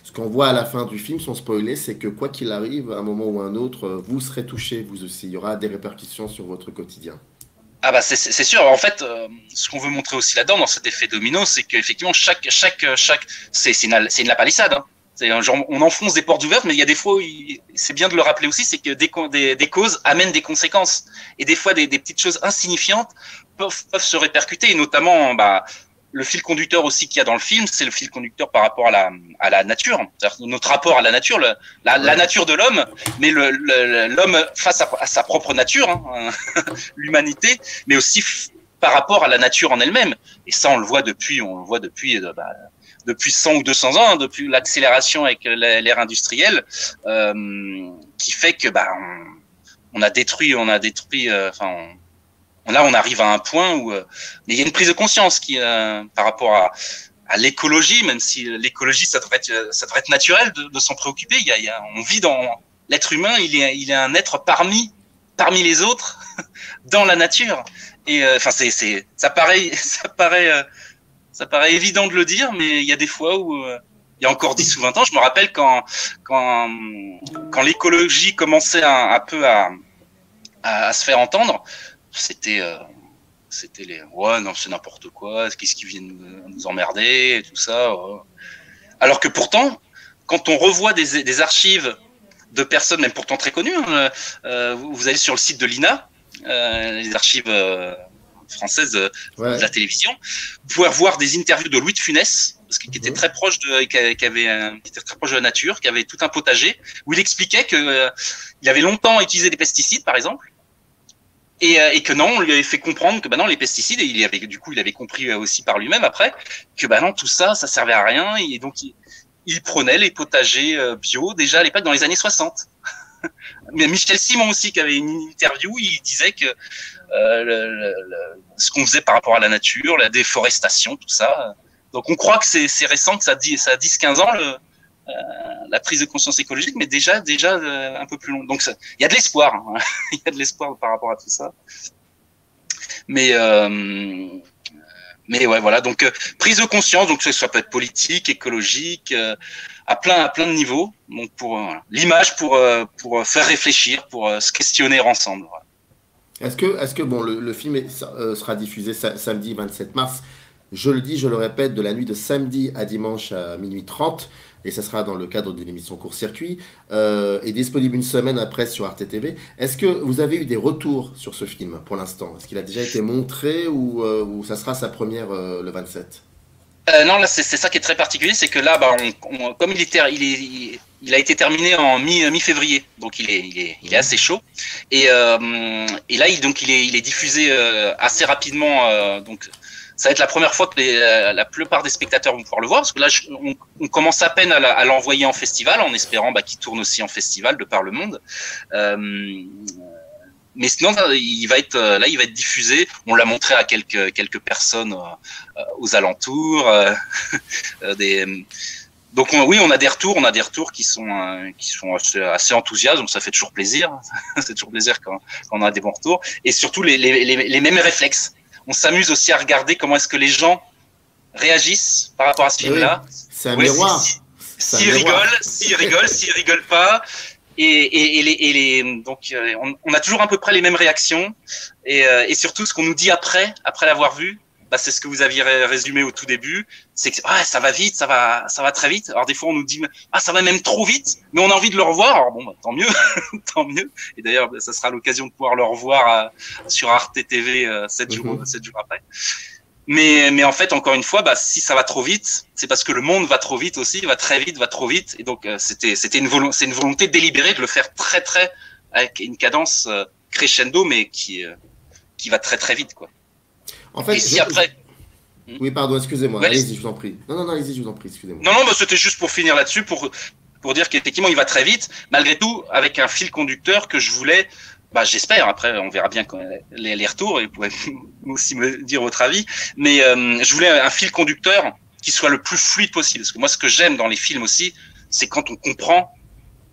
ce qu'on voit à la fin du film, sans spoiler, c'est que quoi qu'il arrive, à un moment ou à un autre, vous serez touché, vous aussi. Il y aura des répercussions sur votre quotidien. Ah bah c'est sûr. En fait, ce qu'on veut montrer aussi là-dedans, dans cet effet domino, c'est qu'effectivement c'est une la palissade. Hein. C'est genre, on enfonce des portes ouvertes, mais il y a des fois, c'est bien de le rappeler aussi, c'est que des causes amènent des conséquences, et des fois des petites choses insignifiantes peuvent se répercuter, et notamment le fil conducteur aussi qu'il y a dans le film, c'est le fil conducteur par rapport à la nature, c'est-à-dire notre rapport à la nature, la nature de l'homme, mais l'homme face à sa propre nature, hein, l'humanité, mais aussi par rapport à la nature en elle-même. Et ça, on le voit depuis 100 ou 200 ans, hein, depuis l'accélération avec l'ère industrielle, qui fait que on a détruit, là, on arrive à un point où il y a une prise de conscience par rapport à l'écologie, même si l'écologie, ça devrait être naturel de s'en préoccuper. On vit l'être humain, il est un être parmi les autres dans la nature. Et ça paraît évident de le dire, mais il y a des fois où il y a encore 10 ou 20 ans, je me rappelle quand l'écologie commençait un peu à se faire entendre. C'était non, c'est n'importe quoi, qu'est-ce qui vient nous emmerder et tout ça. Alors que pourtant, quand on revoit des archives de personnes, même pourtant très connues, vous allez sur le site de l'INA, les archives françaises de la télévision, vous pouvez voir des interviews de Louis de Funès, qui était très proche qui était très proche de la nature, qui avait tout un potager, où il expliquait que il avait longtemps utilisé des pesticides, par exemple. Et que non, on lui avait fait comprendre que non, les pesticides, et il avait compris aussi par lui-même après que non, tout ça servait à rien, et donc il prenait les potagers bio déjà à l'époque dans les années 60. Mais Michel Simon aussi, qui avait une interview, il disait que ce qu'on faisait par rapport à la nature, la déforestation, tout ça. Donc on croit que c'est récent, que ça a 10-15 ans la prise de conscience écologique, mais déjà un peu plus long. Donc il y a de l'espoir, hein. Il y a de l'espoir par rapport à tout ça. Mais ouais, voilà. Donc prise de conscience, donc ça peut être politique, écologique, à plein de niveaux. Donc pour l'image, pour faire réfléchir, pour se questionner ensemble. Voilà. Est-ce que le film sera diffusé samedi 27 mars? Je le dis, je le répète, de la nuit de samedi à dimanche à minuit 30. Et ça sera dans le cadre de l'émission Court-Circuit, est disponible une semaine après sur Arte TV. Est-ce que vous avez eu des retours sur ce film pour l'instant? Est-ce qu'il a déjà été montré ou ça sera sa première le 27? Non, là c'est ça qui est très particulier, c'est que là, comme il a été terminé en mi-février, donc il est assez chaud. Et là, il est diffusé assez rapidement, donc. Ça va être la première fois que la plupart des spectateurs vont pouvoir le voir, parce que là, on commence à peine à l'envoyer en festival, en espérant qu'il tourne aussi en festival de par le monde. Mais sinon, il va être diffusé. On l'a montré à quelques personnes aux alentours. Donc on a des retours qui sont assez enthousiastes, donc ça fait toujours plaisir. C'est toujours plaisir quand on a des bons retours, et surtout les mêmes réflexes. On s'amuse aussi à regarder comment est-ce que les gens réagissent par rapport à ce film-là. C'est un miroir. S'ils rigolent, s'ils rigolent pas. Donc, on a toujours à peu près les mêmes réactions. Et surtout, ce qu'on nous dit après l'avoir vu, bah, c'est ce que vous aviez résumé au tout début, c'est que ça va vite, ça va très vite. Alors des fois on nous dit ça va même trop vite, mais on a envie de le revoir. Alors bon, bah, tant mieux, tant mieux. Et d'ailleurs, bah, ça sera l'occasion de pouvoir le revoir sur Arte TV 7 jours après. Mais en fait, encore une fois, bah, si ça va trop vite, c'est parce que le monde va trop vite aussi, va très vite, va trop vite. Et donc c'est une volonté délibérée de le faire très très avec une cadence crescendo, mais qui va très très vite, quoi. En fait, et si après. Oui, pardon, excusez-moi. Ouais, allez-y, je vous en prie. Non, allez-y, je vous en prie, excusez-moi. Non, bah, c'était juste pour finir là-dessus, pour dire qu'effectivement, il va très vite, malgré tout, avec un fil conducteur que je voulais, bah, j'espère, après, on verra bien les retours, et vous pouvez aussi me dire votre avis, mais je voulais un fil conducteur qui soit le plus fluide possible. Parce que moi, ce que j'aime dans les films aussi, c'est quand on comprend.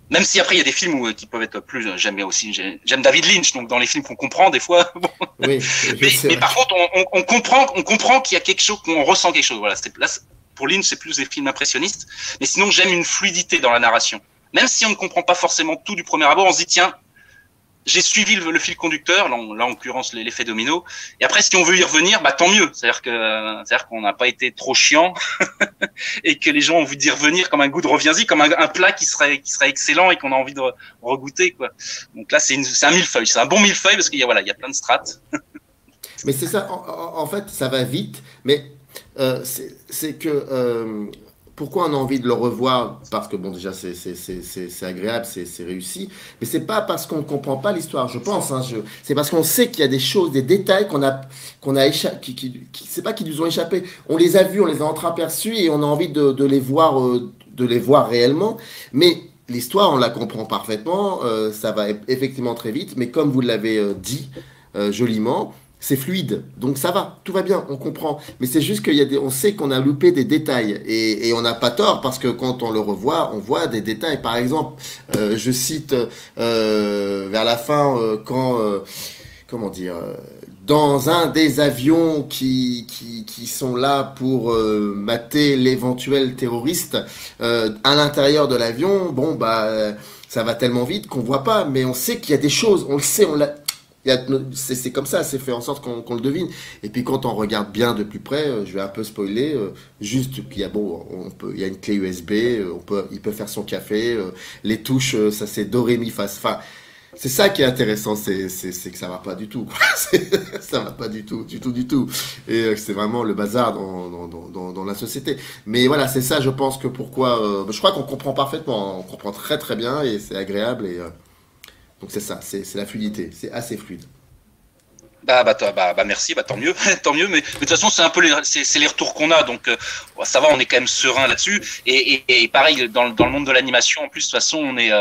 Même si après il y a des films qui peuvent être plus, j'aime David Lynch, donc dans les films qu'on comprend des fois. Bon. Oui, mais par contre on comprend qu'il y a quelque chose, qu'on ressent quelque chose. Voilà, là pour Lynch c'est plus des films impressionnistes, mais sinon j'aime une fluidité dans la narration. Même si on ne comprend pas forcément tout du premier abord, on se dit tiens, j'ai suivi le fil conducteur, là en l'occurrence l'effet domino. Et après, si on veut y revenir, bah tant mieux. C'est-à-dire qu'on n'a pas été trop chiant et que les gens ont envie d'y revenir comme un goût de reviens-y, comme un plat qui serait excellent et qu'on a envie de regoûter, quoi. Donc là, c'est un millefeuille, c'est un bon millefeuille parce qu'il y a plein de strates. Mais c'est ça. En fait, ça va vite, mais c'est que pourquoi on a envie de le revoir? Parce que bon, déjà, c'est agréable, c'est réussi. Mais c'est pas parce qu'on ne comprend pas l'histoire, je pense. Hein, c'est parce qu'on sait qu'il y a des choses, des détails qu'on a échappé, c'est pas qu'ils nous ont échappé. On les a vus, on les a entreaperçus et on a envie de les voir réellement. Mais l'histoire, on la comprend parfaitement. Ça va effectivement très vite. Mais comme vous l'avez dit joliment, c'est fluide, donc ça va, tout va bien, on comprend. Mais c'est juste on sait qu'on a loupé des détails et on n'a pas tort parce que quand on le revoit, on voit des détails. Par exemple, je cite vers la fin comment dire, dans un des avions qui sont là pour mater l'éventuel terroriste, à l'intérieur de l'avion, bon bah ça va tellement vite qu'on voit pas, mais on sait qu'il y a des choses, on le sait, c'est comme ça, c'est fait en sorte qu'on le devine. Et puis quand on regarde bien de plus près, je vais un peu spoiler, juste qu'il y a il y a une clé USB, il peut faire son café, les touches, ça c'est do ré mi fa. Enfin, c'est ça qui est intéressant, c'est que ça va pas du tout, quoi. Ça va pas du tout. Et c'est vraiment le bazar dans la société. Mais voilà, c'est ça, je pense que pourquoi. Je crois qu'on comprend parfaitement, on comprend très très bien et c'est agréable et. Donc c'est ça, c'est la fluidité, c'est assez fluide. Merci, tant mieux, tant mieux. Mais de toute façon, c'est un peu les retours qu'on a, donc ça va, on est quand même serein là-dessus. Et pareil dans le monde de l'animation, en plus de toute façon, on est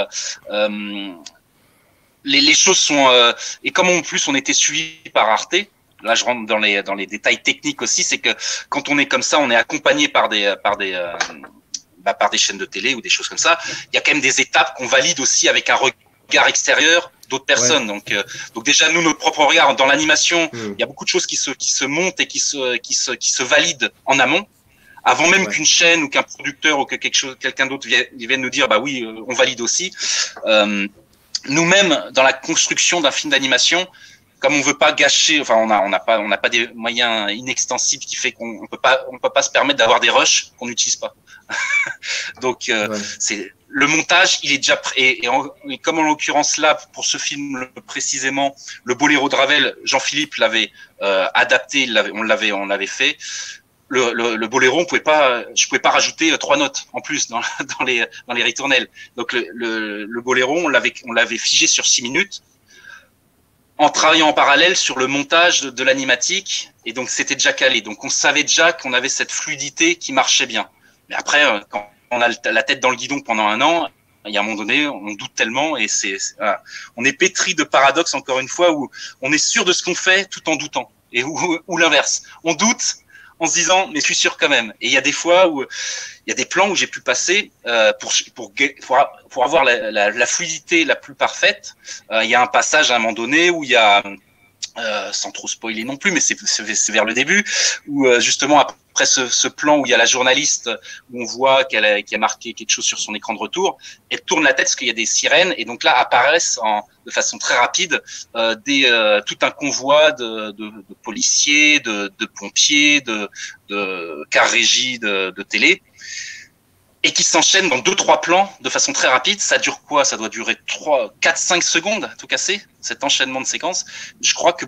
les choses sont et comme en plus on était suivi par Arte. Là, je rentre dans les détails techniques aussi, c'est que quand on est comme ça, on est accompagné par des chaînes de télé ou des choses comme ça. Il y a quand même des étapes qu'on valide aussi avec un regard extérieur d'autres personnes. Ouais. Donc déjà nous notre propre regard dans l'animation, il y a beaucoup de choses qui se montent et qui se valident en amont avant même qu'une chaîne ou qu'un producteur ou que quelqu'un d'autre vienne nous dire bah oui, on valide aussi. Nous-mêmes dans la construction d'un film d'animation, comme on veut pas gâcher, enfin on n'a pas des moyens inextensibles qui fait qu'on peut pas se permettre d'avoir des rushs qu'on n'utilise pas. Donc c'est le montage, il est déjà prêt et comme en l'occurrence là pour ce film précisément, le Boléro de Ravel, Jean-Philippe l'avait adapté, on l'avait fait. Le Boléro, je pouvais pas rajouter 3 notes en plus dans les ritournelles. Donc le Boléro, on l'avait figé sur 6 minutes. En travaillant en parallèle sur le montage de l'animatique, et donc c'était déjà calé. Donc on savait déjà qu'on avait cette fluidité qui marchait bien. Mais après, quand on a la tête dans le guidon pendant un an, il y a un moment donné, on doute tellement et voilà. On est pétri de paradoxes encore une fois où on est sûr de ce qu'on fait tout en doutant, et ou l'inverse. On doute en se disant mais je suis sûr quand même. Et il y a des fois où il y a des plans où j'ai pu passer pour avoir la fluidité la plus parfaite. Il y a un passage à un moment donné où il y a sans trop spoiler non plus, mais c'est vers le début, où justement après ce plan où il y a la journaliste, où on voit qui a marqué quelque chose sur son écran de retour, elle tourne la tête parce qu'il y a des sirènes, et donc là apparaissent de façon très rapide tout un convoi de policiers, de pompiers, de cars régies de télé, et qui s'enchaînent dans 2-3 plans de façon très rapide. Ça dure quoi? Ça doit durer 4-5 secondes, tout casser, cet enchaînement de séquences. Je crois que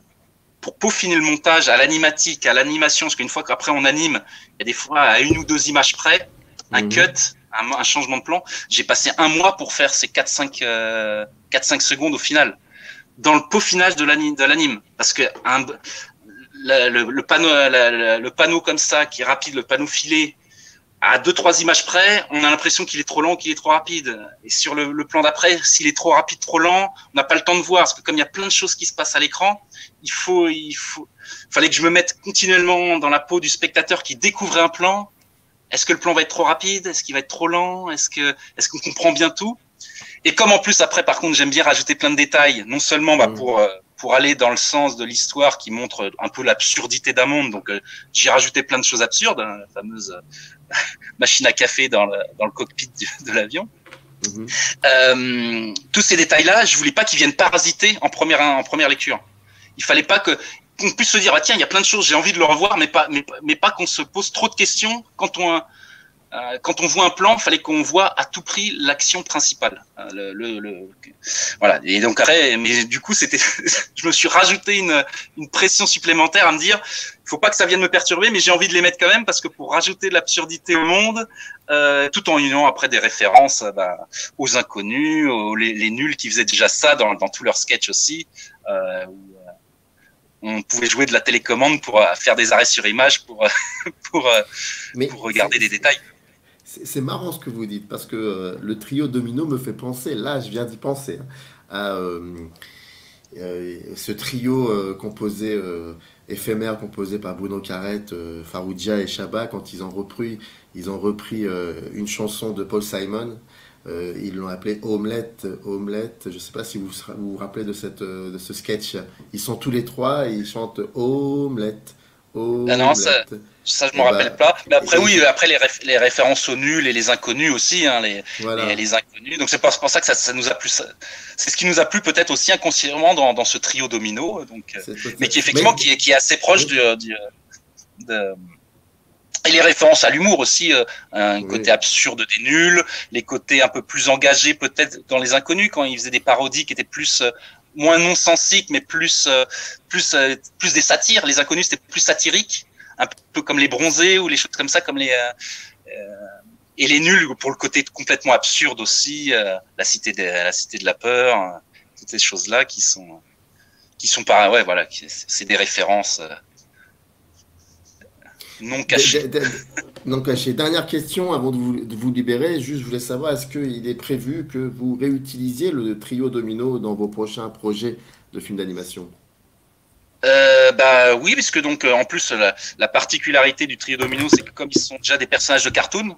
pour peaufiner le montage à l'animatique, à l'animation, parce qu'une fois qu'après on anime, il y a des fois à 1 ou 2 images près, un cut, un changement de plan. J'ai passé 1 mois pour faire ces 4-5 secondes au final, dans le peaufinage de l'anime. Parce que le panneau comme ça, qui est rapide, le panneau filé, à 2-3 images près, on a l'impression qu'il est trop lent ou qu'il est trop rapide. Et sur le plan d'après, s'il est trop rapide, trop lent, on n'a pas le temps de voir. Parce que comme il y a plein de choses qui se passent à l'écran, fallait que je me mette continuellement dans la peau du spectateur qui découvrait un plan. Est-ce que le plan va être trop rapide? Est-ce qu'il va être trop lent? Est-ce qu'on comprend bien tout? Et comme en plus, après, par contre, j'aime bien rajouter plein de détails, non seulement pour aller dans le sens de l'histoire qui montre un peu l'absurdité d'un monde. Donc, j'ai rajouté plein de choses absurdes, hein, la fameuse machine à café dans le cockpit de l'avion. Tous ces détails-là, je voulais pas qu'ils viennent parasiter en première lecture. Il fallait pas qu'on puisse se dire tiens, il y a plein de choses, j'ai envie de le revoir, mais pas qu'on se pose trop de questions quand on voit un plan. Il fallait qu'on voit à tout prix l'action principale. Voilà. Et donc après, mais du coup, je me suis rajouté une pression supplémentaire à me dire, il faut pas que ça vienne me perturber, mais j'ai envie de les mettre quand même parce que pour rajouter de l'absurdité au monde, tout en union après des références aux inconnus, les nuls qui faisaient déjà ça dans tous leurs sketchs aussi. On pouvait jouer de la télécommande pour faire des arrêts sur image pour regarder des détails. C'est marrant ce que vous dites, parce que le trio Domino me fait penser, là je viens d'y penser, à ce trio éphémère composé par Bruno Carrette, Farouja et Chabat, quand ils ont repris une chanson de Paul Simon. Ils l'ont appelé Omelette. Je ne sais pas si vous vous rappelez de ce sketch. Ils sont tous les trois et ils chantent Omelette. Ah non, ça je me rappelle pas. Mais après, après les références aux nuls et les inconnus aussi, hein, les inconnus. Donc c'est pour ça que ça nous a plu. C'est ce qui nous a plu peut-être aussi inconsciemment dans ce trio Domino. Donc, mais qui effectivement qui est assez proche et les références à l'humour aussi, un côté absurde des nuls, les côtés un peu plus engagés peut-être dans les inconnus quand ils faisaient des parodies qui étaient moins non-sensiques, mais plus des satires. Les inconnus c'était plus satirique, un peu comme les bronzés ou les choses comme ça, comme et les nuls pour le côté complètement absurde aussi, la cité de la peur, toutes ces choses là qui sont pareil, ouais, voilà, c'est des références. Non caché. Non caché. Dernière question avant de vous libérer. Juste, je voulais savoir, est-ce qu'il est prévu que vous réutilisiez le trio Domino dans vos prochains projets de films d'animation? Oui, puisque donc en plus la particularité du trio Domino, c'est que comme ils sont déjà des personnages de cartoon,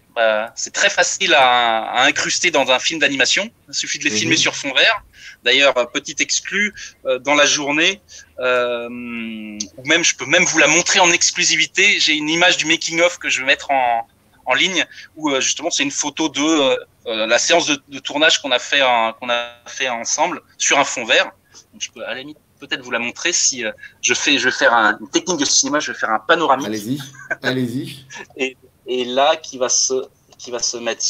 c'est très facile à incruster dans un film d'animation. Il suffit de les filmer sur fond vert. D'ailleurs, petit exclu dans la journée, ou même je peux même vous la montrer en exclusivité. J'ai une image du making of que je vais mettre en ligne, où justement c'est une photo de la séance de tournage qu'on a fait ensemble sur un fond vert. Donc, je peux à la limite peut-être vous la montrer si je vais faire une technique de cinéma, je vais faire un panoramique. Allez-y. et là qui va se mettre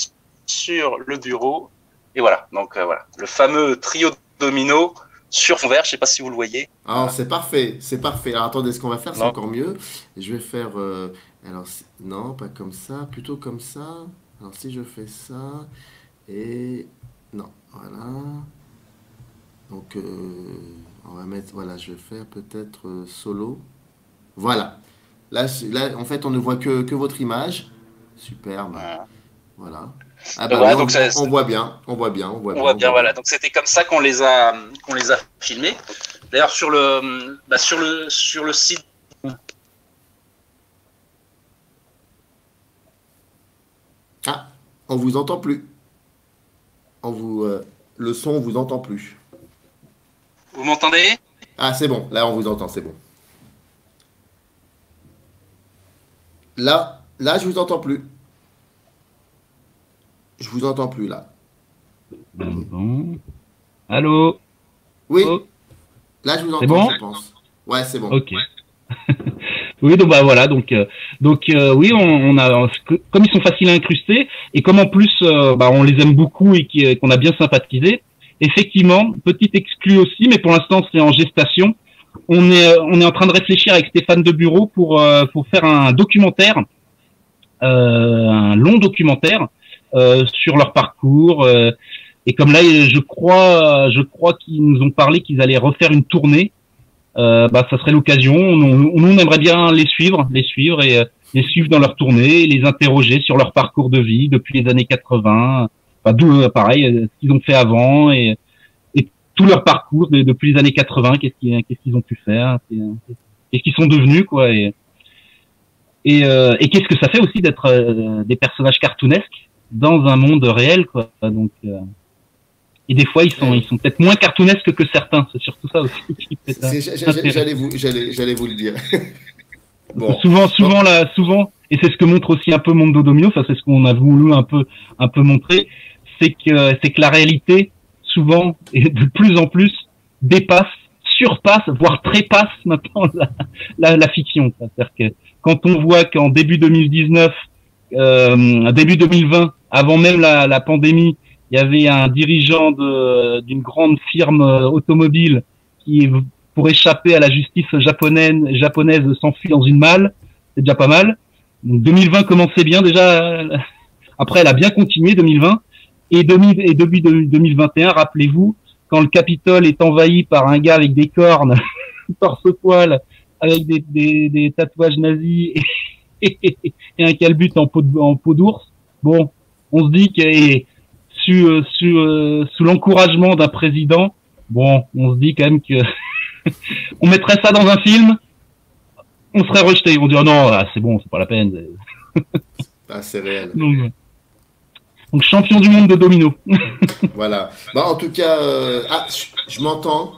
sur le bureau. Et voilà, donc voilà, le fameux trio Domino sur fond vert, je sais pas si vous le voyez. Alors c'est parfait. Alors attendez, ce qu'on va faire, c'est encore mieux. Je vais faire, non, pas comme ça, plutôt comme ça. Alors si je fais ça, et non, voilà. Donc on va mettre, voilà, je vais faire peut-être solo. Voilà. Là, en fait, on ne voit que votre image. Superbe. Voilà. Donc on voit bien. Voilà. Donc c'était comme ça qu'on les a filmés. D'ailleurs sur le site. Ah, on vous entend plus. Le son, on vous entend plus. Vous m'entendez? Ah, c'est bon. Là, on vous entend. C'est bon. Là, je vous entends plus. Je vous entends plus là. Bon. Allô? Oui. Oh. Là, je vous entends, bon je pense. Ouais, c'est bon. Ok. Oui, donc bah voilà, oui, on a, comme ils sont faciles à incruster et comme en plus on les aime beaucoup et qu'on a bien sympathisé. Effectivement, petite exclue aussi, mais pour l'instant c'est en gestation. On est en train de réfléchir avec Stéphane de Bureau pour faire un documentaire, un long documentaire sur leur parcours. Et comme là, je crois qu'ils nous ont parlé qu'ils allaient refaire une tournée. Ça serait l'occasion. On aimerait bien les suivre et les suivre dans leur tournée, les interroger sur leur parcours de vie depuis les années 80. Enfin, d'où pareil, ce qu'ils ont fait avant et tout leur parcours depuis les années 80. Qu'est-ce qu'ils ont pu faire, qu'est-ce qu'ils sont devenus, quoi. Et qu'est-ce que ça fait aussi d'être des personnages cartoonesques dans un monde réel, quoi. Donc et des fois, ils sont peut-être moins cartoonesques que certains. C'est surtout ça aussi. J'allais vous le dire. Bon. Souvent, et c'est ce que montre aussi un peu Mondo Domino. Enfin, c'est ce qu'on a voulu un peu montrer, c'est que la réalité, souvent, et de plus en plus, surpasse, voire trépasse maintenant la fiction. C'est-à-dire que quand on voit qu'en début 2019, début 2020, avant même la pandémie, il y avait un dirigeant d'une grande firme automobile qui, pour échapper à la justice japonaise, s'enfuit dans une malle. C'est déjà pas mal. Donc 2020 commençait bien déjà. Après, elle a bien continué 2020 et début 2021. Rappelez-vous, quand le Capitole est envahi par un gars avec des cornes, torse-poil, avec des tatouages nazis et un calbut en peau d'ours. Bon, on se dit que sous l'encouragement d'un président, bon, on se dit quand même que on mettrait ça dans un film, on serait rejeté. On dirait non, c'est bon, c'est pas la peine. C'est réel. Donc champion du monde de domino. Voilà. En tout cas, je m'entends.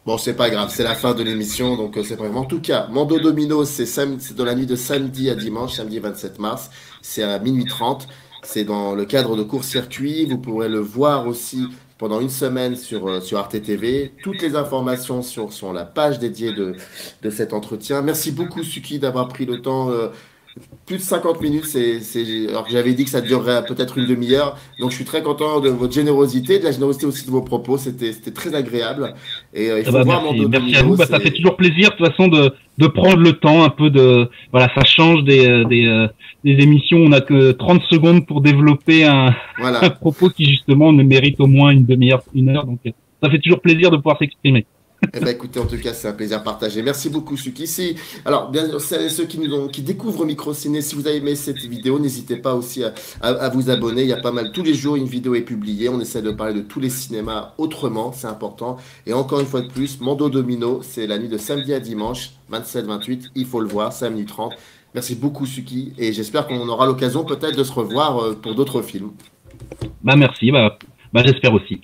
Bon, c'est pas grave, c'est la fin de l'émission, donc c'est pas grave. En tout cas, Mondo Domino, c'est dans la nuit de samedi à dimanche, samedi 27 mars, c'est à minuit 30. C'est dans le cadre de court-circuit. Vous pourrez le voir aussi pendant une semaine sur Arte TV. Toutes les informations sur la page dédiée de cet entretien. Merci beaucoup, Suki, d'avoir pris le temps. Plus de 50 minutes, alors que j'avais dit que ça durerait peut-être une demi-heure. Donc, je suis très content de votre générosité, de la générosité aussi de vos propos. C'était très agréable. Et il faut voir Mondo Domino. Merci à vous. Ça fait toujours plaisir, de toute façon, de prendre le temps un peu voilà, ça change des émissions. On n'a que 30 secondes pour développer un propos qui, justement, ne mérite au moins une demi-heure, une heure. Donc, ça fait toujours plaisir de pouvoir s'exprimer. Eh ben, écoutez, en tout cas, c'est un plaisir partagé. Merci beaucoup, Suki. Alors, bien sûr, ceux qui découvrent Microciné, si vous avez aimé cette vidéo, n'hésitez pas aussi à vous abonner. Il y a pas mal, tous les jours, une vidéo est publiée. On essaie de parler de tous les cinémas autrement, c'est important. Et encore une fois de plus, Mondo Domino, c'est la nuit de samedi à dimanche, 27-28. Il faut le voir, 5 minutes 30. Merci beaucoup, Suki. Et j'espère qu'on aura l'occasion peut-être de se revoir pour d'autres films. Merci. J'espère aussi.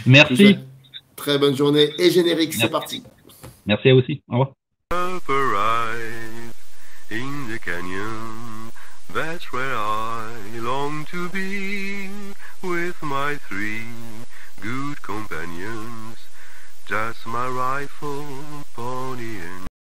Merci. Très bonne journée et générique, c'est parti. Merci à vous aussi. Au revoir. In the canyon, that's where I long to be, with my 3 good companions, just my rifle, pony and